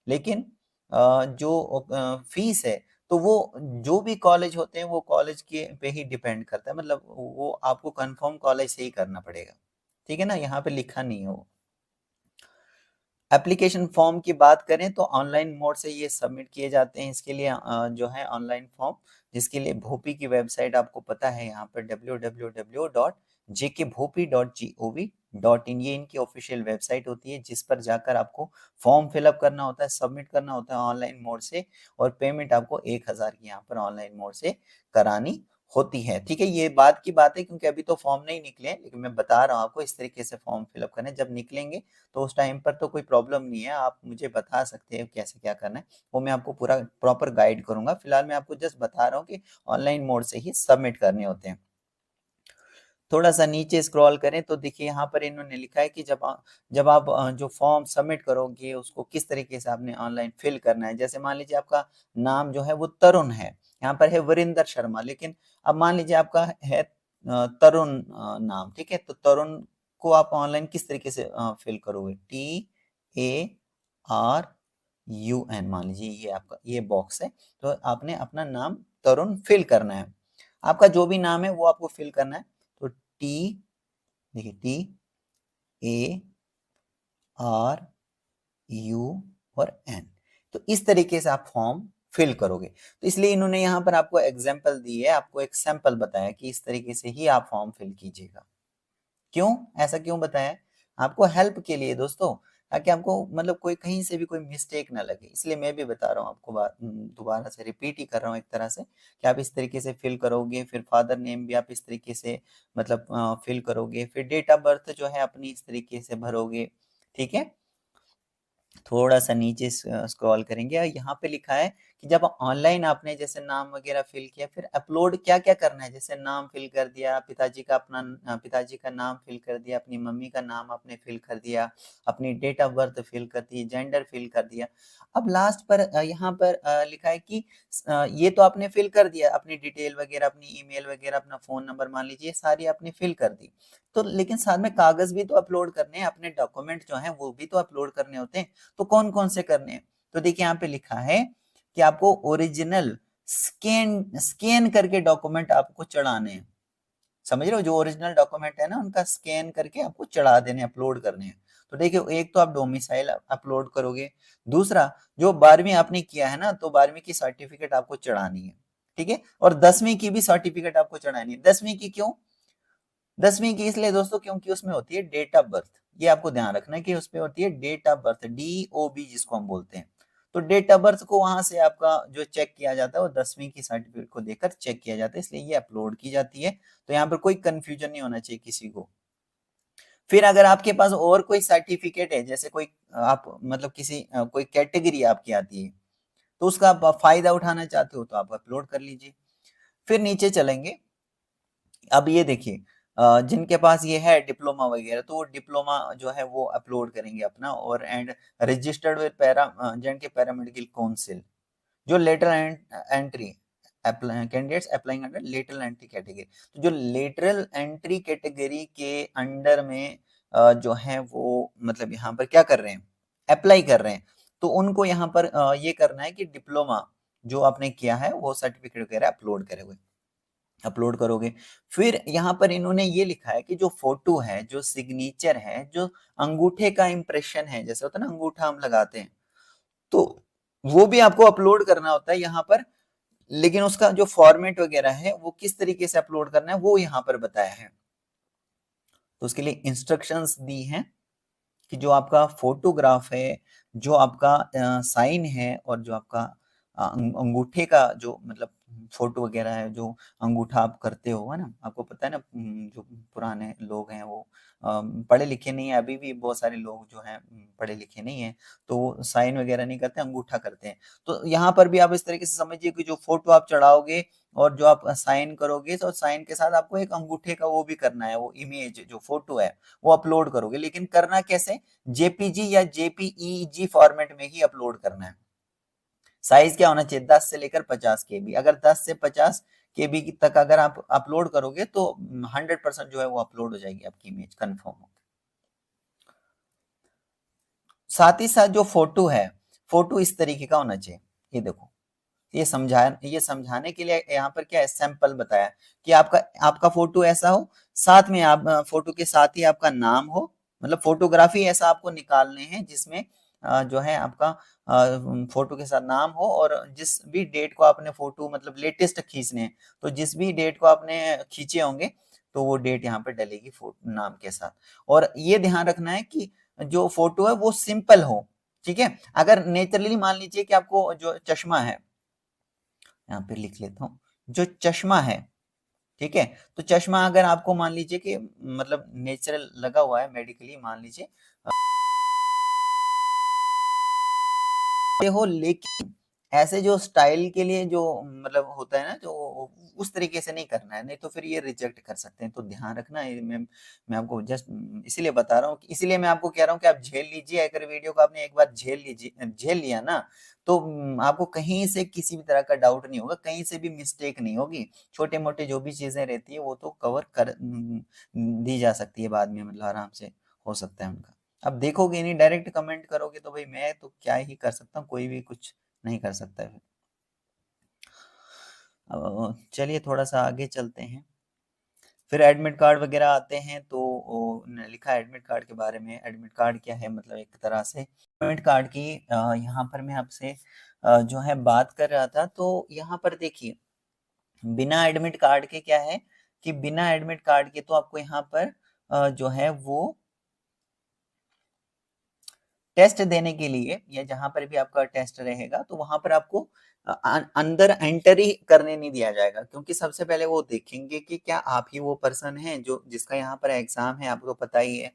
लेकिन जो फीस है, तो वो जो भी कॉलेज होते हैं वो कॉलेज के पे ही डिपेंड करता है, मतलब वो आपको कंफर्म कॉलेज से ही करना पड़ेगा। ठीक है ना, यहाँ पे लिखा नहीं है वो। एप्लीकेशन फॉर्म की बात करें तो ऑनलाइन मोड से ये सबमिट किए जाते हैं। इसके लिए जो है ऑनलाइन फॉर्म, जिसके लिए भोपी की वेबसाइट आपको पता है, यहाँ पर www.jkbhopi.gov.in, ये इनकी ऑफिशियल वेबसाइट होती है, जिस पर जाकर आपको फॉर्म फिलअप करना होता है, सबमिट करना होता है ऑनलाइन मोड से, और पेमेंट आपको 1000 की यहाँ पर ऑनलाइन मोड से करानी होती है। ठीक है, ये बात की बात है, क्योंकि अभी तो फॉर्म नहीं निकले हैं, लेकिन मैं बता रहा हूँ आपको इस तरीके से फॉर्म फिलअप करने, जब निकलेंगे तो उस टाइम पर तो कोई प्रॉब्लम नहीं है, आप मुझे बता सकते हैं कैसे क्या करना है, वो मैं आपको पूरा प्रॉपर गाइड करूंगा। फिलहाल मैं आपको जस्ट बता रहा हूँ कि ऑनलाइन मोड से ही सबमिट करने होते हैं। थोड़ा सा नीचे स्क्रॉल करें तो देखिए यहाँ पर इन्होंने लिखा है कि जब आप जो फॉर्म सबमिट करोगे उसको किस तरीके से आपने ऑनलाइन फिल करना है। जैसे मान लीजिए आपका नाम जो है वो तरुण है, यहाँ पर है वरिंदर शर्मा, लेकिन अब मान लीजिए आपका है तरुण नाम, ठीक है। तो तरुण को आप ऑनलाइन किस तरीके से फिल करोगे, TARUN, मान लीजिए ये आपका ये बॉक्स है, तो आपने अपना नाम तरुण फिल करना है। आपका जो भी नाम है वो आपको फिल करना है। तो देखिए TARUN, तो इस तरीके से आप फॉर्म फिल करोगे। तो इसलिए इन्होंने यहाँ पर आपको एग्जाम्पल दी है, आपको एक सैंपल बताया कि इस तरीके से ही आप फॉर्म फिल कीजिएगा। क्यों ऐसा क्यों बताया? आपको हेल्प के लिए दोस्तों, ताकि आपको मतलब कोई कहीं से भी कोई मिस्टेक ना लगे, इसलिए मैं भी बता रहा हूँ आपको, दोबारा से रिपीट ही कर रहा हूँ एक तरह से, कि आप इस तरीके से फिल करोगे। फिर फादर नेम भी आप इस तरीके से मतलब फिल करोगे। फिर डेट ऑफ बर्थ जो है अपनी इस तरीके से भरोगे, ठीक है। थोड़ा सा नीचे स्क्रॉल करेंगे और यहाँ पे लिखा है कि जब ऑनलाइन आपने जैसे नाम वगैरह फिल किया, फिर अपलोड क्या क्या करना है। जैसे नाम फिल कर दिया, पिताजी का अपना पिताजी का नाम फिल कर दिया, अपनी मम्मी का नाम आपने फिल कर दिया, अपनी डेट ऑफ बर्थ फिल कर दी, जेंडर फिल कर दिया। अब लास्ट पर यहाँ पर लिखा है कि ये तो आपने फिल कर दिया, अपनी डिटेल वगैरह, अपनी ईमेल वगैरह, अपना फोन नंबर मान लीजिए, सारी आपने फिल कर दी। तो लेकिन साथ में कागज भी तो अपलोड करने हैं, अपने डॉक्यूमेंट जो है वो भी तो अपलोड करने होते हैं। तो कौन कौन से करने हैं? तो देखिए यहाँ पे लिखा है कि आपको ओरिजिनल स्कैन स्कैन करके डॉक्यूमेंट आपको चढ़ाने हैं। समझ रहे हो, जो ओरिजिनल डॉक्यूमेंट है ना उनका स्कैन करके आपको चढ़ा देने, अपलोड करने हैं। तो देखिए एक तो आप डोमिसाइल अपलोड करोगे, दूसरा जो 12वीं आपने किया है ना, तो 12वीं की सर्टिफिकेट आपको चढ़ानी है, ठीक है। और 10वीं की भी सर्टिफिकेट आपको चढ़ानी है। 10वीं की क्यों? 10वीं की इसलिए दोस्तों क्योंकि उसमें होती है डेट ऑफ बर्थ। ये आपको ध्यान रखना है कि उसमें होती है डेट ऑफ बर्थ, DOB जिसको हम बोलते हैं। तो डेट ऑफ बर्थ को वहां से आपका जो चेक किया जाता है वो 10वीं की सर्टिफिकेट को देकर चेक किया जाता है, इसलिए ये अपलोड की जाती है। तो यहाँ पर कोई कंफ्यूजन नहीं होना चाहिए किसी को। फिर अगर आपके पास और कोई सर्टिफिकेट है, जैसे कोई आप मतलब किसी कोई कैटेगरी आपकी आती है, तो उसका आप फायदा उठाना चाहते हो तो आप अपलोड कर लीजिए। फिर नीचे चलेंगे। अब ये देखिए जिनके पास ये है डिप्लोमा वगैरह, तो वो डिप्लोमा जो है वो अपलोड करेंगे अपना, और and registered with J&K paramedical council, जो lateral entry candidates applying under lateral entry category. तो जो लेटरल एंट्री कैटेगरी के अंडर में जो है वो मतलब यहाँ पर क्या कर रहे हैं, अप्लाई कर रहे हैं, तो उनको यहाँ पर ये करना है कि डिप्लोमा जो आपने किया है वो सर्टिफिकेट वगैरह अपलोड करोगे। फिर यहाँ पर इन्होंने ये लिखा है कि जो फोटो है, जो सिग्नेचर है, जो अंगूठे का इंप्रेशन है, जैसे होता है ना अंगूठा हम लगाते हैं, तो वो भी आपको अपलोड करना होता है यहाँ पर। लेकिन उसका जो फॉर्मेट वगैरह है वो किस तरीके से अपलोड करना है वो यहाँ पर बताया है। तो उसके लिए इंस्ट्रक्शंस दी हैं कि जो आपका फोटोग्राफ है, जो आपका साइन है, और जो आपका अंगूठे का जो मतलब फोटो वगैरह है, जो अंगूठा आप करते हो, है ना, आपको पता है ना, जो पुराने लोग हैं वो पढ़े लिखे नहीं है, अभी भी बहुत सारे लोग जो हैं पढ़े लिखे नहीं है, तो वो साइन वगैरह नहीं करते, अंगूठा करते हैं। तो यहाँ पर भी आप इस तरीके से समझिए कि जो फोटो आप चढ़ाओगे और जो आप साइन करोगे, तो साइन के साथ आपको एक अंगूठे का वो भी करना है, वो इमेज जो फोटो है वो अपलोड करोगे। लेकिन करना कैसे? जेपीजी या जेपीईजी फॉर्मेट में ही अपलोड करना है। साइज क्या होना चाहिए? 10 से लेकर 50 केबी। अगर 10 से 50 केबी तक अगर आप अपलोड करोगे तो 100% जो है वो अपलोड हो जाएगी आपकी इमेज, कंफर्म हो। साथ ही साथ जो फोटो है, फोटो इस तरीके का होना चाहिए। ये देखो, ये समझाने के लिए यहाँ पर क्या है, सैंपल बताया कि आपका आपका फोटो ऐसा हो, साथ में आप फोटो के साथ ही आपका नाम हो, मतलब फोटोग्राफी ऐसा आपको निकालने हैं जिसमें जो है आपका फोटो के साथ नाम हो, और जिस भी डेट को आपने फोटो मतलब लेटेस्ट खींचने हैं, तो जिस भी डेट को आपने खींचे होंगे तो वो डेट यहाँ पर डलेगी फोटो नाम के साथ। और ये ध्यान रखना है कि जो फोटो है वो सिंपल हो, ठीक है। अगर नेचुरली मान लीजिए कि आपको जो चश्मा है, यहाँ पे लिख लेता हूँ, जो चश्मा है, ठीक है, तो चश्मा अगर आपको मान लीजिए कि मतलब नेचुरल लगा हुआ है, मेडिकली मान लीजिए हो, लेकिन ऐसे जो स्टाइल के लिए जो मतलब होता है ना, जो उस तरीके से नहीं करना है, नहीं तो फिर ये रिजेक्ट कर सकते हैं। तो ध्यान रखना है। मैं आपको जस्ट इसीलिए बता रहा हूँ, इसीलिए मैं आपको कह रहा हूँ कि आप झेल लीजिए। अगर वीडियो को आपने एक बार झेल लिया ना, तो आपको कहीं से किसी भी तरह का डाउट नहीं होगा, कहीं से भी मिस्टेक नहीं होगी। छोटे मोटे जो भी चीजें रहती है वो तो कवर कर दी जा सकती है बाद में, मतलब आराम से हो सकता है उनका। अब देखोगे नहीं, डायरेक्ट कमेंट करोगे, तो भाई मैं तो क्या ही कर सकता हूँ, कोई भी कुछ नहीं कर सकता है। चलिए थोड़ा सा आगे चलते हैं। फिर एडमिट कार्ड वगैरह आते हैं, तो लिखा है एडमिट कार्ड के बारे में। एडमिट कार्ड क्या है, मतलब एक तरह से एडमिट कार्ड की यहाँ पर मैं आपसे जो है बात कर रहा था। तो यहाँ पर देखिए, बिना एडमिट कार्ड के क्या है कि बिना एडमिट कार्ड के तो आपको यहाँ पर जो है वो टेस्ट देने के लिए, या जहां पर भी आपका टेस्ट रहेगा, तो वहां पर आपको अंदर एंटर ही करने नहीं दिया जाएगा। क्योंकि सबसे पहले वो देखेंगे कि क्या आप ही वो पर्सन हैं जो जिसका यहाँ पर एग्जाम है। आपको पता ही है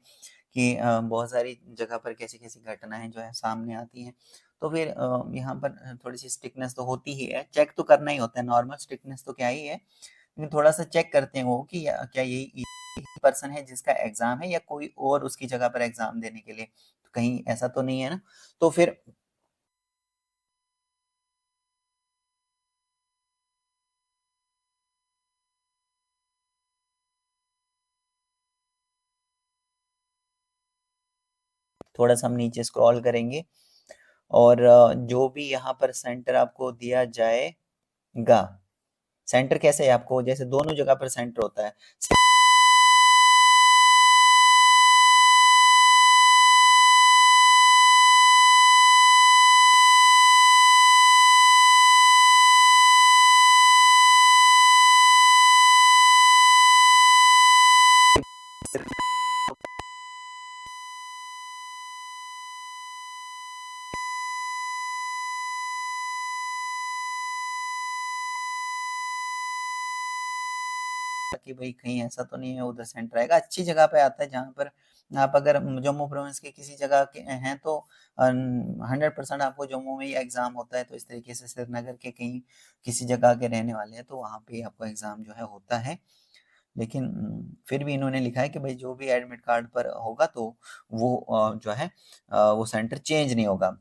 कि बहुत सारी जगह पर कैसी कैसी घटनाएं जो है सामने आती हैं। तो फिर यहाँ पर थोड़ी सी स्ट्रिक्टनेस तो होती ही है, चेक तो करना ही होता है। नॉर्मल स्ट्रिक्टनेस तो क्या ही है, लेकिन थोड़ा सा चेक करते हैं वो कि क्या यही पर्सन है जिसका एग्जाम है, या कोई और उसकी जगह पर एग्जाम देने के लिए, तो कहीं ऐसा तो नहीं है ना। तो फिर थोड़ा सा हम नीचे स्क्रॉल करेंगे, और जो भी यहाँ पर सेंटर आपको दिया जाएगा, सेंटर कैसे है आपको, जैसे दोनों जगह पर सेंटर होता है कि भाई कहीं ऐसा तो नहीं है उधर सेंटर आएगा। अच्छी जगह पे आता है, जहाँ पर आप अगर जम्मू प्रोविंस के किसी जगह के हैं, तो 100% आपको जम्मू में ही एग्जाम होता है। तो इस तरीके से श्रीनगर के कहीं किसी जगह के रहने वाले हैं, तो वहाँ पे आपको एग्जाम जो है होता है। लेकिन फिर भी इन्होंने लिखा है कि भाई जो भी एडमिट कार्ड पर होगा, तो वो जो है वो सेंटर चेंज नहीं होगा।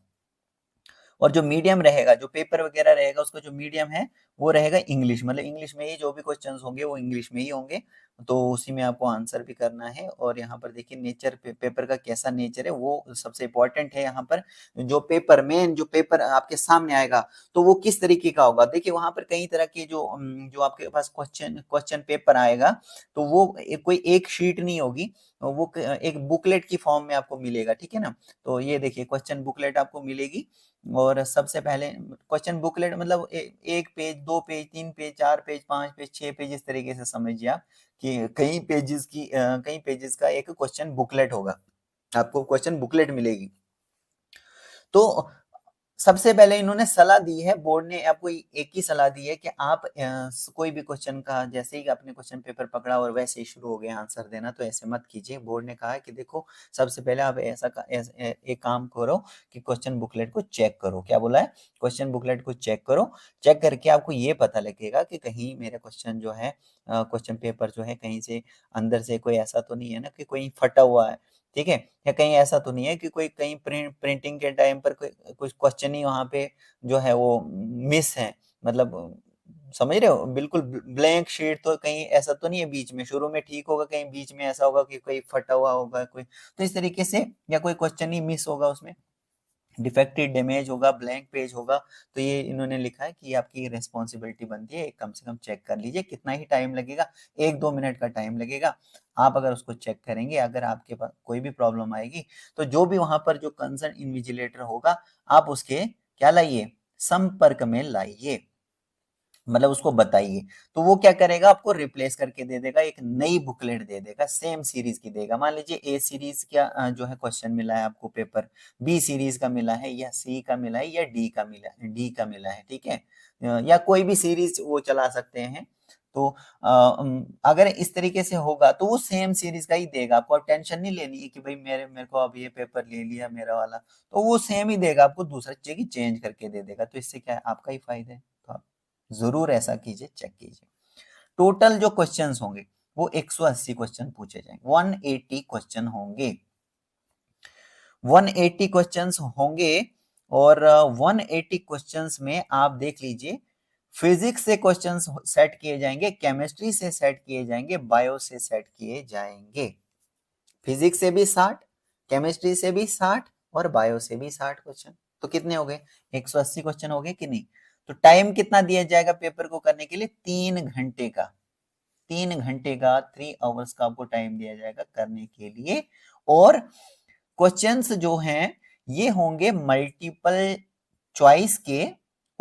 और जो मीडियम रहेगा, जो पेपर वगैरह रहेगा, उसका जो मीडियम है वो रहेगा इंग्लिश। मतलब इंग्लिश में ही जो भी क्वेश्चंस होंगे वो इंग्लिश में ही होंगे। तो उसी में आपको आंसर भी करना है। और यहाँ पर देखिए नेचर, पेपर का कैसा नेचर है वो सबसे इंपॉर्टेंट है। यहाँ पर जो पेपर, मेन जो पेपर आपके सामने आएगा, तो वो किस तरीके का होगा। देखिए वहां पर कई तरह के जो आपके पास क्वेश्चन क्वेश्चन पेपर आएगा, तो वो कोई एक शीट नहीं होगी, वो एक बुकलेट की फॉर्म में आपको मिलेगा, ठीक है ना। तो ये देखिए क्वेश्चन बुकलेट आपको मिलेगी। और सबसे पहले क्वेश्चन बुकलेट मतलब एक पेज, दो पेज, तीन पेज, चार पेज, पांच पेज, छह पेज, इस तरीके से समझिए आप कि कई पेजेस का एक क्वेश्चन बुकलेट होगा। आपको क्वेश्चन बुकलेट मिलेगी। तो सबसे पहले इन्होंने सलाह दी है, बोर्ड ने आपको एक ही सलाह दी है कि आप कोई भी क्वेश्चन का, जैसे ही आपने क्वेश्चन पेपर पकड़ा और वैसे ही शुरू हो गया आंसर देना, तो ऐसे मत कीजिए। बोर्ड ने कहा है कि देखो सबसे पहले आप एक काम करो कि क्वेश्चन बुकलेट को चेक करो। क्या बोला है, क्वेश्चन बुकलेट को चेक करो। चेक करके आपको ये पता लगेगा कि कहीं मेरा क्वेश्चन जो है, क्वेश्चन पेपर जो है, कहीं से अंदर से कोई ऐसा तो नहीं है ना कि कोई फटा हुआ है, ठीक है। या कहीं ऐसा तो नहीं है कि कोई कहीं प्रिंटिंग के टाइम पर कोई कुछ क्वेश्चन ही वहां पे जो है वो मिस है। मतलब समझ रहे हो, बिल्कुल ब्लैंक शीट, तो कहीं ऐसा तो नहीं है बीच में, शुरू में ठीक होगा, कहीं बीच में ऐसा होगा कि कोई फटा हुआ होगा कोई, तो इस तरीके से, या कोई क्वेश्चन ही मिस होगा उसमें, डिफेक्टेड डैमेज होगा, ब्लैंक पेज होगा। तो ये इन्होंने लिखा है कि आपकी रिस्पॉन्सिबिलिटी बनती है, कम से कम चेक कर लीजिए। कितना ही टाइम लगेगा, 1-2 मिनट का टाइम लगेगा। आप अगर उसको चेक करेंगे, अगर आपके पास कोई भी प्रॉब्लम आएगी, तो जो भी वहां पर जो कंसर्न इन्विजिलेटर होगा, आप उसके क्या लाइए, संपर्क में लाइए, मतलब उसको बताइए। तो वो क्या करेगा, आपको रिप्लेस करके दे देगा, एक नई बुकलेट दे देगा, सेम सीरीज की देगा। मान लीजिए ए सीरीज का जो है क्वेश्चन मिला है आपको पेपर, बी सीरीज का मिला है, या सी का मिला है, या डी का मिला है, ठीक है। या कोई भी सीरीज वो चला सकते हैं। तो अगर इस तरीके से होगा तो वो सेम सीरीज का ही देगा आपको, अब टेंशन नहीं लेनी है कि भाई मेरे को अब ये पेपर ले लिया मेरा वाला, तो वो सेम ही देगा आपको, दूसरा जगह चेंज करके दे देगा। तो इससे क्या है, आपका ही फायदा है। तो आप जरूर ऐसा कीजिए, चेक कीजिए। टोटल जो क्वेश्चंस होंगे वो 180 क्वेश्चन पूछे जाएंगे, 180 क्वेश्चन होंगे, 180 क्वेश्चंस होंगे। और 180 क्वेश्चंस में आप देख लीजिए, फिजिक्स से क्वेश्चंस सेट किए जाएंगे, केमिस्ट्री से सेट किए जाएंगे, बायो से सेट किए जाएंगे। फिजिक्स से भी 60, केमिस्ट्री से भी 60 और बायो से भी 60 क्वेश्चन। तो कितने हो गए, 180 क्वेश्चन हो गए कि नहीं। तो टाइम कितना दिया जाएगा पेपर को करने के लिए, 3 घंटे का, 3 घंटे का, 3 आवर्स का आपको टाइम दिया जाएगा करने के लिए। और क्वेश्चंस जो हैं ये होंगे मल्टीपल चॉइस के,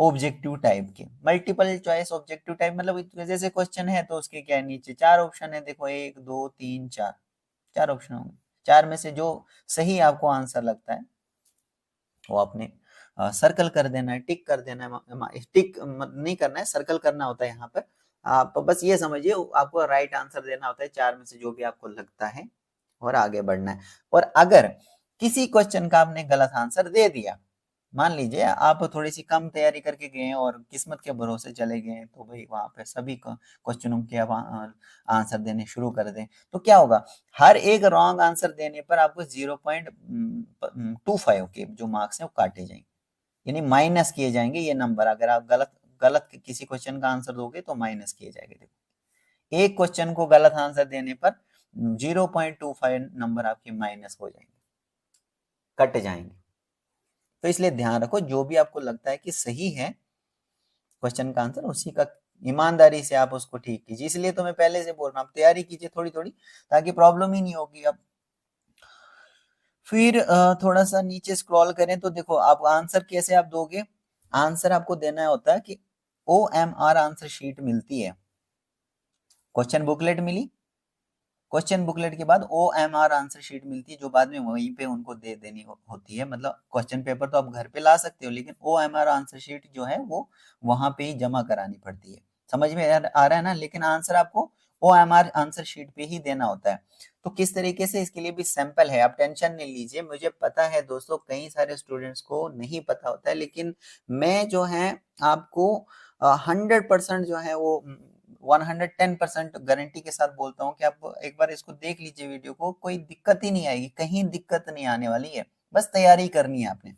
ऑब्जेक्टिव टाइप के। मल्टीपल चॉइस ऑब्जेक्टिव टाइप मतलब जैसे क्वेश्चन है तो उसके क्या है, नीचे 4 ऑप्शन है, देखो 1 2 3 4, 4 ऑप्शन होंगे। 4 में से जो सही आपको आंसर लगता है वो आपने सर्कल कर देना है, टिक कर देना है। टिक नहीं करना है, सर्कल करना होता है यहाँ पर। आप बस ये समझिए आपको राइट आंसर देना होता है, 4 में से जो भी आपको लगता है, और आगे बढ़ना है। और अगर किसी क्वेश्चन का आपने गलत आंसर दे दिया, मान लीजिए आप थोड़ी सी कम तैयारी करके गए हैं और किस्मत के भरोसे चले गए हैं, तो भाई वहां पे सभी क्वेश्चनों के आप आंसर देने शुरू कर दें, तो क्या होगा, हर एक रॉन्ग आंसर देने पर आपको 0.25 के जो मार्क्स हैं वो काटे जाएंगे, यानी माइनस किए जाएंगे ये नंबर। अगर आप गलत गलत किसी क्वेश्चन का आंसर दोगे तो माइनस किए जाएंगे। देखो, एक क्वेश्चन को गलत आंसर देने पर 0.25 नंबर आपके माइनस हो जाएंगे, कट जाएंगे। तो इसलिए ध्यान रखो, जो भी आपको लगता है कि सही है क्वेश्चन का आंसर, उसी का ईमानदारी से आप उसको ठीक कीजिए। इसलिए तो मैं पहले से बोल रहा हूँ, तैयारी कीजिए थोड़ी थोड़ी, ताकि प्रॉब्लम ही नहीं होगी अब। फिर थोड़ा सा नीचे स्क्रॉल करें तो देखो, आप आंसर कैसे आप दोगे। आंसर आपको देना होता है कि OMR आंसर शीट मिलती है, क्वेश्चन बुकलेट मिली, क्वेश्चन बुकलेट के बाद OMR आंसर शीट मिलती है, जो बाद में वहीं पे उनको दे देनी होती है। मतलब क्वेश्चन पेपर तो आप घर पे ला सकते हो, लेकिन OMR आंसर शीट जो है वो वहां पे ही जमा करानी पड़ती है। समझ में आ रहा है ना, लेकिन आंसर आपको OMR आंसर शीट पे ही देना होता है। तो किस तरीके से, इसके लिए भी सैंपल है, आप टेंशन नहीं लीजिए। मुझे पता है दोस्तों, कई सारे स्टूडेंट्स को नहीं पता होता है, लेकिन मैं जो है आपको 100% जो है वो 110% गारंटी के साथ बोलता हूँ कि आप एक बार इसको देख लीजिए, वीडियो को, कोई दिक्कत ही नहीं आएगी, कहीं दिक्कत नहीं आने वाली है, बस तैयारी करनी है आपने।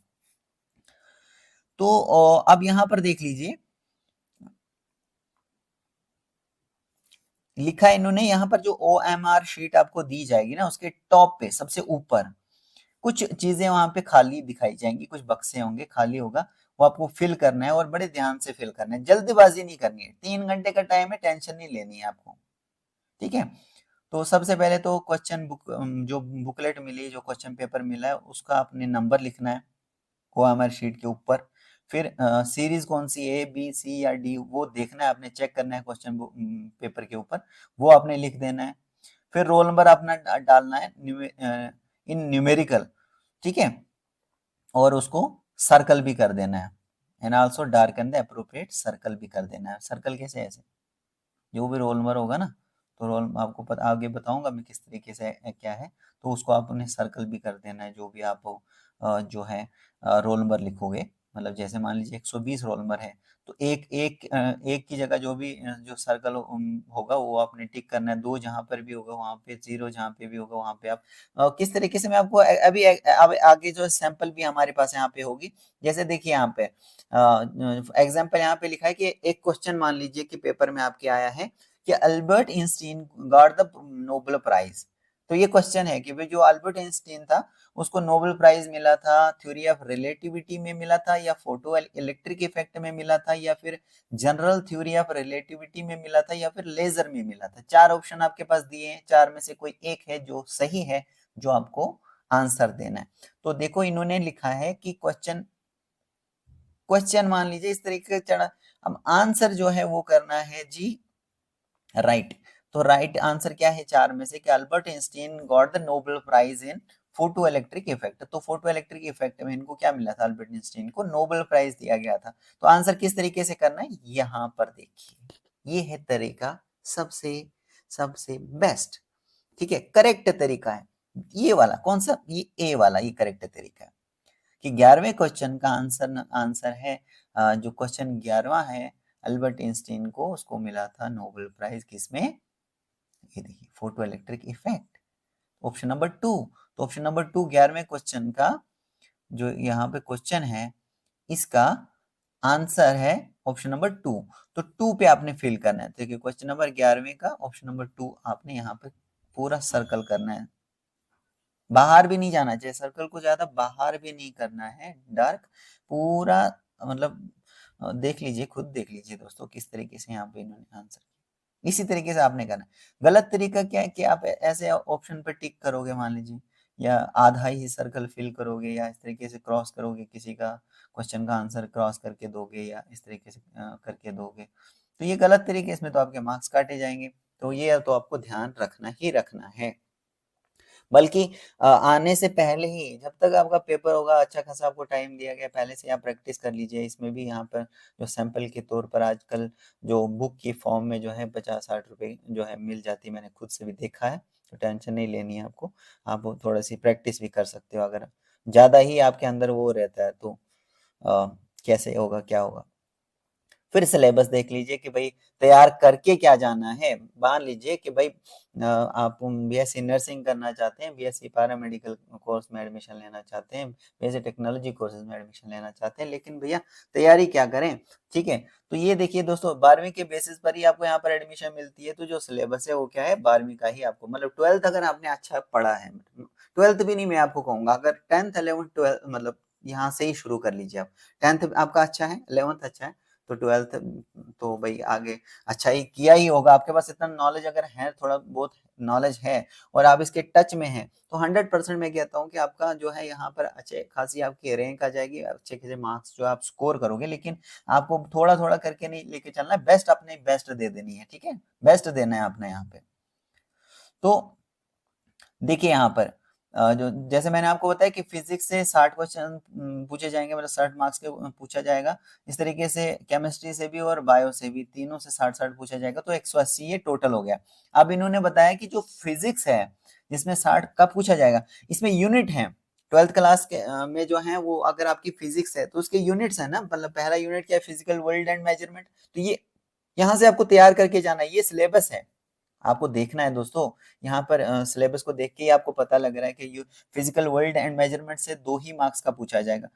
तो अब यहाँ पर देख लीजिए, लिखा है इन्होंने यहाँ पर, जो OMR शीट आपको दी जाएगी ना, उसके टॉप पे सबसे ऊपर कुछ चीजें वहां पे खाली दिखाई जाएंगी, कुछ बक्से होंगे, खाली होगा, वो आपको फिल करना है, और बड़े ध्यान से फिल करना है, जल्दबाजी नहीं करनी है। 3 घंटे का टाइम है, टेंशन नहीं लेनी है आपको, ठीक है। तो सबसे पहले तो क्वेश्चन बुक, जो बुकलेट मिली, जो क्वेश्चन पेपर मिला है, उसका आपने नंबर लिखना है OMR शीट के ऊपर। फिर सीरीज कौन सी, A B C या D, वो देखना है आपने, चेक करना है क्वेश्चन पेपर के ऊपर, वो आपने लिख देना है। फिर रोल नंबर अपना डालना है इन न्यूमेरिकल, ठीक है, और उसको सर्कल भी कर देना है, and also darken the appropriate circle भी कर देना है। सर्कल कैसे, ऐसे जो भी रोल नंबर होगा ना, तो रोल आपको आगे बताऊंगा मैं किस तरीके से क्या है, तो उसको आपने सर्कल भी कर देना है, जो भी आप जो है रोल नंबर लिखोगे। मतलब जैसे मान लीजिए 120 रोल नंबर है, तो एक की जगह जो भी जो सर्कल होगा वो आपने टिक करना है। 2 जहां पर भी होगा वहां पे, 0 जहां पे भी होगा वहां पे आप किस तरीके से, मैं आपको अभी आगे जो सैंपल भी हमारे पास यहाँ पे होगी। जैसे देखिए यहाँ पे एग्जाम्पल यहाँ पे लिखा है कि एक क्वेश्चन मान लीजिए कि पेपर में आपके आया है कि Albert Einstein got the Nobel prize. तो ये क्वेश्चन है कि भाई जो अल्बर्ट आइंस्टीन था, उसको नोबेल प्राइज मिला था थ्योरी ऑफ रिलेटिविटी में मिला था, या फोटो इलेक्ट्रिक इफेक्ट में मिला था, या फिर जनरल थ्योरी ऑफ रिलेटिविटी में मिला था, या फिर लेजर में मिला था। 4 ऑप्शन आपके पास दिए हैं, 4 में से कोई एक है जो सही है, जो आपको आंसर देना है। तो देखो इन्होंने लिखा है कि क्वेश्चन क्वेश्चन मान लीजिए इस तरीके से चढ़ा, अब आंसर जो है वो करना है जी राइट। तो राइट आंसर क्या है 4 में से, कि Albert Einstein got the Nobel prize in photoelectric effect. तो फोटो इलेक्ट्रिक इफेक्ट में इनको क्या मिला था, अल्बर्ट आइंस्टीन को नोबेल प्राइज दिया गया था। तो आंसर किस तरीके से करना है, यहां पर देखिए, ये है तरीका सबसे सबसे बेस्ट, ठीक है, करेक्ट तरीका है ये वाला। कौन सा? ये ए वाला, ये करेक्ट तरीका है कि 11वें क्वेश्चन का आंसर है जो क्वेश्चन 11वां है, अल्बर्ट आइंस्टीन को उसको मिला था नोबेल प्राइज किसमें? ये देखिए, photo electric effect, option number 2। तो ऑप्शन नंबर 2 11वें क्वेश्चन का जो यहाँ पे क्वेश्चन है, इसका आंसर है ऑप्शन नंबर 2। तो 2 पे आपने फिल करना है। देखिए क्वेश्चन नंबर 11वें का ऑप्शन नंबर 2 आपने यहाँ पे पूरा सर्कल करना है, बाहर भी नहीं जाना चाहिए, सर्कल को ज्यादा बाहर भी नहीं करना है, डार्क पूरा, मतलब देख लीजिए, खुद देख लीजिए दोस्तों किस तरीके से यहाँ पे इन्होंने आंसर किया। इसी तरीके से आपने करना है। गलत तरीका क्या है कि आप ऐसे ऑप्शन पे टिक करोगे मान लीजिए, या आधा ही सर्कल फिल करोगे, या इस तरीके से क्रॉस करोगे, किसी का क्वेश्चन का आंसर क्रॉस करके दोगे, या इस तरीके से करके दोगे, तो ये गलत तरीके, इसमें तो आपके मार्क्स काटे जाएंगे। तो ये तो आपको ध्यान रखना ही रखना है। बल्कि आने से पहले ही, जब तक आपका पेपर होगा, अच्छा खासा आपको टाइम दिया गया, पहले से आप प्रैक्टिस कर लीजिए। इसमें भी यहाँ पर जो सैंपल के तौर पर आजकल जो बुक की फॉर्म में जो है 50-60 रुपए जो है मिल जाती है, मैंने खुद से भी देखा है, तो टेंशन नहीं लेनी है आपको। आप थोड़ा सी प्रैक्टिस भी कर सकते हो, अगर ज़्यादा ही आपके अंदर वो रहता है तो अ, कैसे होगा, क्या होगा। फिर सिलेबस देख लीजिए कि भाई तैयार करके क्या जाना है। मान लीजिए कि भाई आप बीएससी नर्सिंग करना चाहते हैं, बीएससी पैरामेडिकल कोर्स में एडमिशन लेना चाहते हैं, बीएससी टेक्नोलॉजी कोर्सेज में एडमिशन लेना चाहते हैं, लेकिन भैया तैयारी क्या करें? ठीक है, तो ये देखिए दोस्तों, 12वीं के बेसिस पर ही आपको यहाँ पर एडमिशन मिलती है। तो जो सिलेबस है वो क्या है? 12वीं का ही आपको, मतलब 12th अगर आपने अच्छा पढ़ा है, 12th भी नहीं मैं आपको कहूंगा, अगर 10th 11th 12th मतलब यहाँ से ही शुरू कर लीजिए आप। 10th आपका अच्छा है, 11th अच्छा है, तो 12th तो भाई आगे अच्छा ही किया ही होगा। आपके पास इतना नॉलेज अगर है, थोड़ा बहुत नॉलेज है, और आप इसके टच में हैं, तो 100% मैं कहता हूँ कि आपका जो है यहाँ पर अच्छे खासी आपकी रैंक आ जाएगी, अच्छे खासे मार्क्स जो आप स्कोर करोगे। लेकिन आपको थोड़ा थोड़ा करके नहीं लेके चलना है, बेस्ट अपने बेस्ट दे देनी है, ठीक है, बेस्ट देना है आपने यहाँ पे। तो देखिए यहाँ पर जो जैसे मैंने आपको बताया कि फिजिक्स से 60 क्वेश्चन पूछे जाएंगे, मतलब 60 मार्क्स के पूछा जाएगा। इस तरीके से केमिस्ट्री से भी और बायो से भी, तीनों से 60-60 पूछा जाएगा, तो 180 ये टोटल हो गया। अब इन्होंने बताया कि जो फिजिक्स है जिसमें 60 का पूछा जाएगा, इसमें यूनिट है। 12th क्लास के में जो है वो, अगर आपकी फिजिक्स है तो उसके यूनिट्स है ना, मतलब पहला यूनिट क्या है? Physical world and measurement. तो ये यहाँ से आपको तैयार करके जाना है, ये सिलेबस है, आपको देखना है दोस्तों। यहाँ पर सिलेबस को देख के ही आपको पता लग रहा है कि you physical world and measurement से 2 ही मार्क्स का पूछा जाएगा।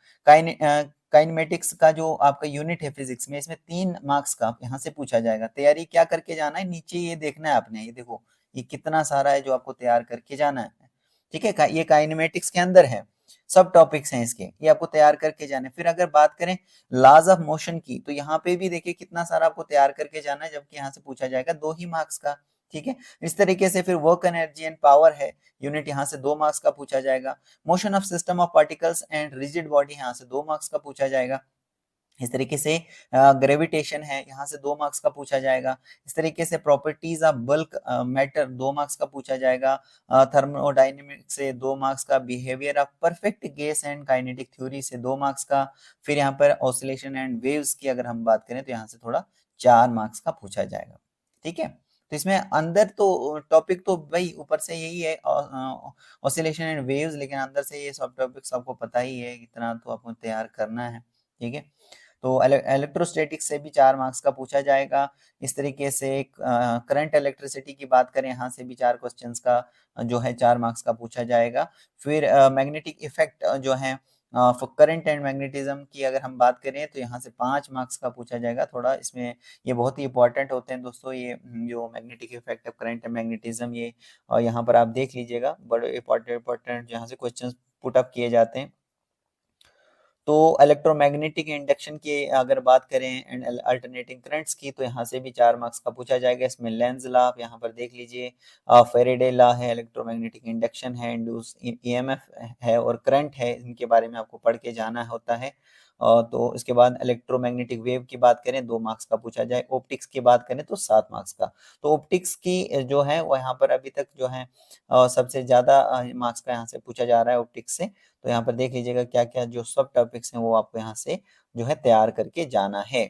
काइनेमेटिक्स का जो आपका यूनिट है फिजिक्स में, इसमें 3 मार्क्स का यहाँ से पूछा जाएगा। तैयारी क्या करके जाना है, नीचे ये देखना है आपने, ये देखो ये कितना सारा है जो आपको तैयार करके जाना है, ठीक है। ये काइनेमेटिक्स के अंदर है, सब टॉपिक्स हैं इसके, ये आपको तैयार करके जाने। फिर अगर बात करें लॉज ऑफ मोशन की, तो यहाँ पे भी देखिए कितना सारा आपको तैयार करके जाना है, जबकि यहाँ से पूछा जाएगा 2 ही मार्क्स का, ठीक है। इस तरीके से फिर वर्क एनर्जी एंड पावर है यूनिट, यहाँ से 2 मार्क्स का पूछा जाएगा। Motion of system of particles and rigid body, यहाँ से 2 मार्क्स का पूछा जाएगा। इस तरीके से ग्रेविटेशन है, यहाँ से 2 मार्क्स का पूछा जाएगा। इस तरीके से properties of bulk matter 2 marks का पूछा जाएगा। थर्मोडायनेमिक्स से 2 मार्क्स का, behaviour of perfect gas and kinetic theory से 2 मार्क्स का। फिर यहाँ पर ऑसिलेशन एंड वेव्स की अगर हम बात करें तो यहाँ से थोड़ा 4 मार्क्स का पूछा जाएगा, ठीक है। तो इसमें अंदर तो टॉपिक तो भाई ऊपर से यही है ऑसिलेशन एंड वेव्स, लेकिन अंदर से ये सब टॉपिक्स आपको पता ही है, इतना तो आपको तैयार करना है, ठीक है। तो इलेक्ट्रोस्टैटिक्स से भी 4 मार्क्स का पूछा जाएगा। इस तरीके से करंट इलेक्ट्रिसिटी की बात करें, यहाँ से भी 4 क्वेश्चंस का जो है 4 मार्क्स का पूछा जाएगा। फिर मैग्नेटिक इफेक्ट जो है करंट एंड मैग्नेटिज्म की अगर हम बात करें, तो यहाँ से 5 मार्क्स का पूछा जाएगा। थोड़ा इसमें ये बहुत ही इंपॉर्टेंट होते हैं दोस्तों, ये जो magnetic effect of current and magnetism, ये यहाँ पर आप देख लीजिएगा, बड़े इंपॉर्टेंट यहाँ से क्वेश्चन पुट अप किए जाते हैं। तो इलेक्ट्रोमैग्नेटिक इंडक्शन की अगर बात करें एंड अल्टरनेटिंग करंट्स की, तो यहाँ से भी 4 मार्क्स का पूछा जाएगा। इसमें लेंज लॉ आप यहाँ पर देख लीजिए, फेरेडे लॉ है, इलेक्ट्रोमैग्नेटिक इंडक्शन है, इंड्यूस ईएमएफ है और करंट है, इनके बारे में आपको पढ़ के जाना होता है। तो इसके बाद इलेक्ट्रोमैग्नेटिक वेव की बात करें 2 मार्क्स का पूछा जाए। ऑप्टिक्स की बात करें तो 7 मार्क्स का। तो ऑप्टिक्स की जो है वो यहाँ पर अभी तक जो है सबसे ज्यादा मार्क्स का यहाँ से पूछा जा रहा है ऑप्टिक्स से। तो यहाँ पर देख लीजिएगा क्या क्या जो सब टॉपिक्स हैं वो आपको यहाँ से जो है तैयार करके जाना है।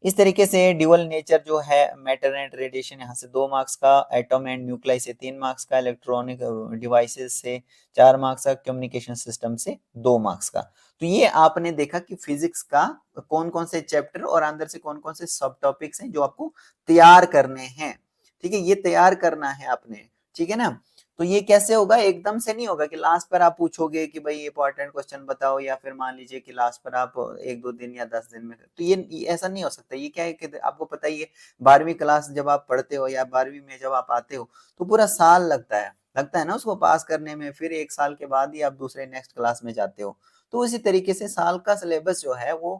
इस तरीके से ड्यूअल नेचर जो है मैटर एंड रेडिएशन, यहाँ से 2 मार्क्स का, एटम एंड न्यूक्लियस से 3 मार्क्स का, इलेक्ट्रॉनिक डिवाइसेस से 4 मार्क्स का, कम्युनिकेशन सिस्टम से 2 मार्क्स का। तो ये आपने देखा कि फिजिक्स का कौन कौन से चैप्टर और अंदर से कौन कौन से सब टॉपिक्स हैं जो आपको तैयार करने हैं। ठीक है, ये तैयार करना है आपने, ठीक है ना। तो ये कैसे होगा, एकदम से नहीं होगा कि लास्ट पर आप पूछोगे कि भाई इंपॉर्टेंट क्वेश्चन बताओ, या फिर मान लीजिए कि लास्ट पर आप 1-2 दिन या 10 दिन में, तो ये ऐसा नहीं हो सकता। ये क्या है कि आपको पता ही है, 12वीं क्लास जब आप पढ़ते हो या 12वीं में जब आप आते हो तो पूरा साल लगता है ना उसको पास करने में, फिर 1 साल के बाद ही आप दूसरे नेक्स्ट क्लास में जाते हो। तो उसी तरीके से साल का सिलेबस जो है वो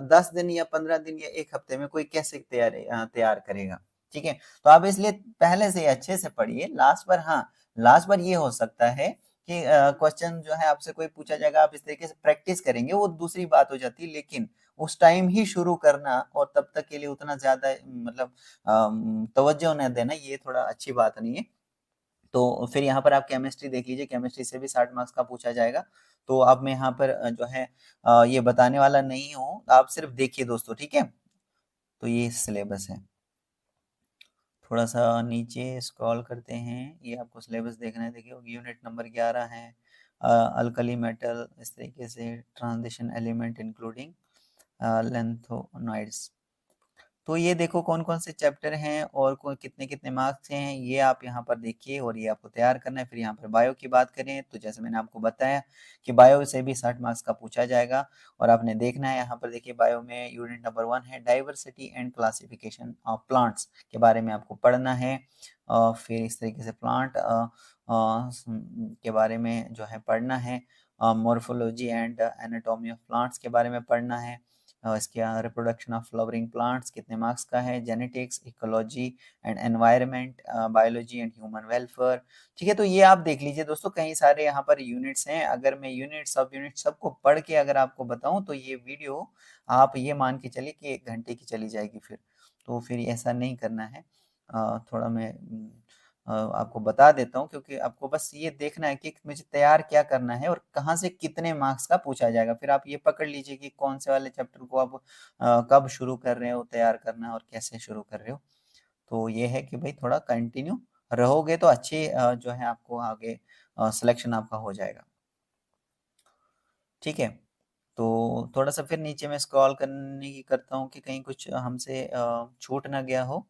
10 दिन या 15 दिन या 1 हफ्ते में कोई कैसे तैयार करेगा। ठीक है, तो आप इसलिए पहले से ही अच्छे से पढ़िए। लास्ट पर, हाँ, लास्ट बार ये हो सकता है कि क्वेश्चन जो है आपसे कोई पूछा जाएगा, आप इस तरीके से प्रैक्टिस करेंगे, वो दूसरी बात हो जाती है, लेकिन उस टाइम ही शुरू करना और तब तक के लिए उतना ज्यादा मतलब तवज्जो न देना, ये थोड़ा अच्छी बात नहीं है। तो फिर यहाँ पर आप केमिस्ट्री देख लीजिए, केमिस्ट्री से भी 60 मार्क्स का पूछा जाएगा। तो अब मैं यहाँ पर जो है ये बताने वाला नहीं हूँ, आप सिर्फ देखिए दोस्तों, ठीक है। तो ये सिलेबस है, थोड़ा सा नीचे स्क्रॉल करते हैं, ये आपको सिलेबस देखना है। देखिए यूनिट नंबर 11 है, अल्कली मेटल, इस तरीके से ट्रांजिशन एलिमेंट इंक्लूडिंग लेंथोनाइड्स। तो ये देखो कौन कौन से चैप्टर हैं और कितने कितने मार्क्स हैं, ये आप यहाँ पर देखिए, और ये आपको तैयार करना है। फिर यहाँ पर बायो की बात करें तो जैसे मैंने आपको बताया कि बायो से भी 60 मार्क्स का पूछा जाएगा, और आपने देखना है। यहाँ पर देखिए बायो में यूनिट नंबर 1 है, diversity and classification of plants के बारे में आपको पढ़ना है। फिर इस तरीके से प्लांट के बारे में जो है पढ़ना है, morphology and anatomy of plants के बारे में पढ़ना है। इसके रिप्रोडक्शन ऑफ फ्लावरिंग प्लांट्स कितने मार्क्स का है, genetics, ecology and environment, biology and human welfare. ठीक है, तो ये आप देख लीजिए दोस्तों, कई सारे यहाँ पर यूनिट्स हैं। अगर मैं यूनिट सब यूनिट सबको पढ़ के अगर आपको बताऊं तो ये वीडियो आप ये मान के चलिए कि 1 घंटे की चली जाएगी। फिर तो फिर ऐसा नहीं करना है। थोड़ा मैं आपको बता देता हूँ, क्योंकि आपको बस ये देखना है कि मुझे तैयार क्या करना है और कहाँ से कितने मार्क्स का पूछा जाएगा। फिर आप ये पकड़ लीजिए कि कौन से वाले चैप्टर को आप कब शुरू कर रहे हो तैयार करना, और कैसे शुरू कर रहे हो। तो ये है कि भाई थोड़ा कंटिन्यू रहोगे तो अच्छी जो है आपको आगे सिलेक्शन आपका हो जाएगा। ठीक है, तो थोड़ा सा फिर नीचे में स्क्रॉल करने की करता हूँ कि कहीं कुछ हमसे छूट ना गया हो।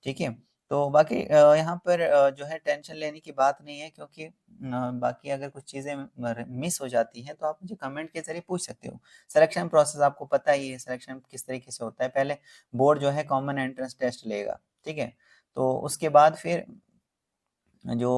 ठीक है, तो बाकी यहाँ पर जो है टेंशन लेने की बात नहीं है, क्योंकि बाकी अगर कुछ चीज़ें मिस हो जाती हैं तो आप मुझे कमेंट के जरिए पूछ सकते हो। सिलेक्शन प्रोसेस आपको पता ही है, सिलेक्शन किस तरीके से होता है। पहले बोर्ड जो है कॉमन एंट्रेंस टेस्ट लेगा, ठीक है, तो उसके बाद फिर जो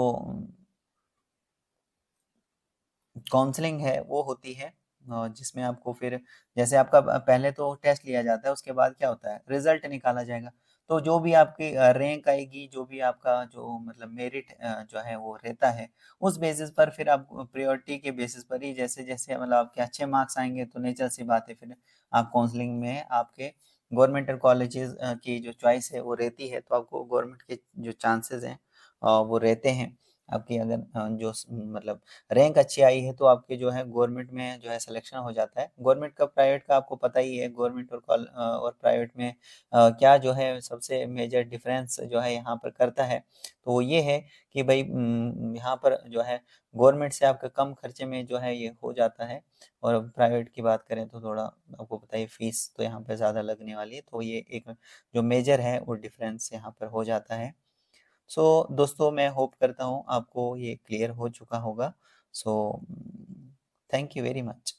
काउंसलिंग है वो होती है, जिसमें आपको फिर जैसे आपका पहले तो टेस्ट लिया जाता है, उसके बाद क्या होता है, रिजल्ट निकाला जाएगा। तो जो भी आपकी रैंक आएगी, जो भी आपका जो मतलब मेरिट जो है वो रहता है, उस बेसिस पर फिर आप प्रायोरिटी के बेसिस पर ही, जैसे जैसे मतलब आपके अच्छे मार्क्स आएंगे तो नेचर सी बात है, फिर आप काउंसलिंग में आपके गवर्नमेंटल कॉलेजेस की जो चॉइस है वो रहती है, तो आपको गवर्नमेंट के जो चांसेस हैं वो रहते हैं। आपकी अगर मतलब रैंक अच्छी आई है तो आपके जो है गवर्नमेंट में जो है सिलेक्शन हो जाता है। गवर्नमेंट का प्राइवेट का आपको पता ही है, गवर्नमेंट और प्राइवेट में क्या जो है सबसे मेजर डिफरेंस जो है यहाँ पर करता है, तो वो ये है कि भाई यहाँ पर जो है गवर्नमेंट से आपका कम खर्चे में जो है ये हो जाता है, और प्राइवेट की बात करें तो थोड़ा आपको पता है फीस तो यहाँ पर ज़्यादा लगने वाली है। तो ये एक जो मेजर है वो डिफरेंस यहाँ पर हो जाता है। सो दोस्तों मैं होप करता हूँ आपको ये क्लियर हो चुका होगा। So thank you very much.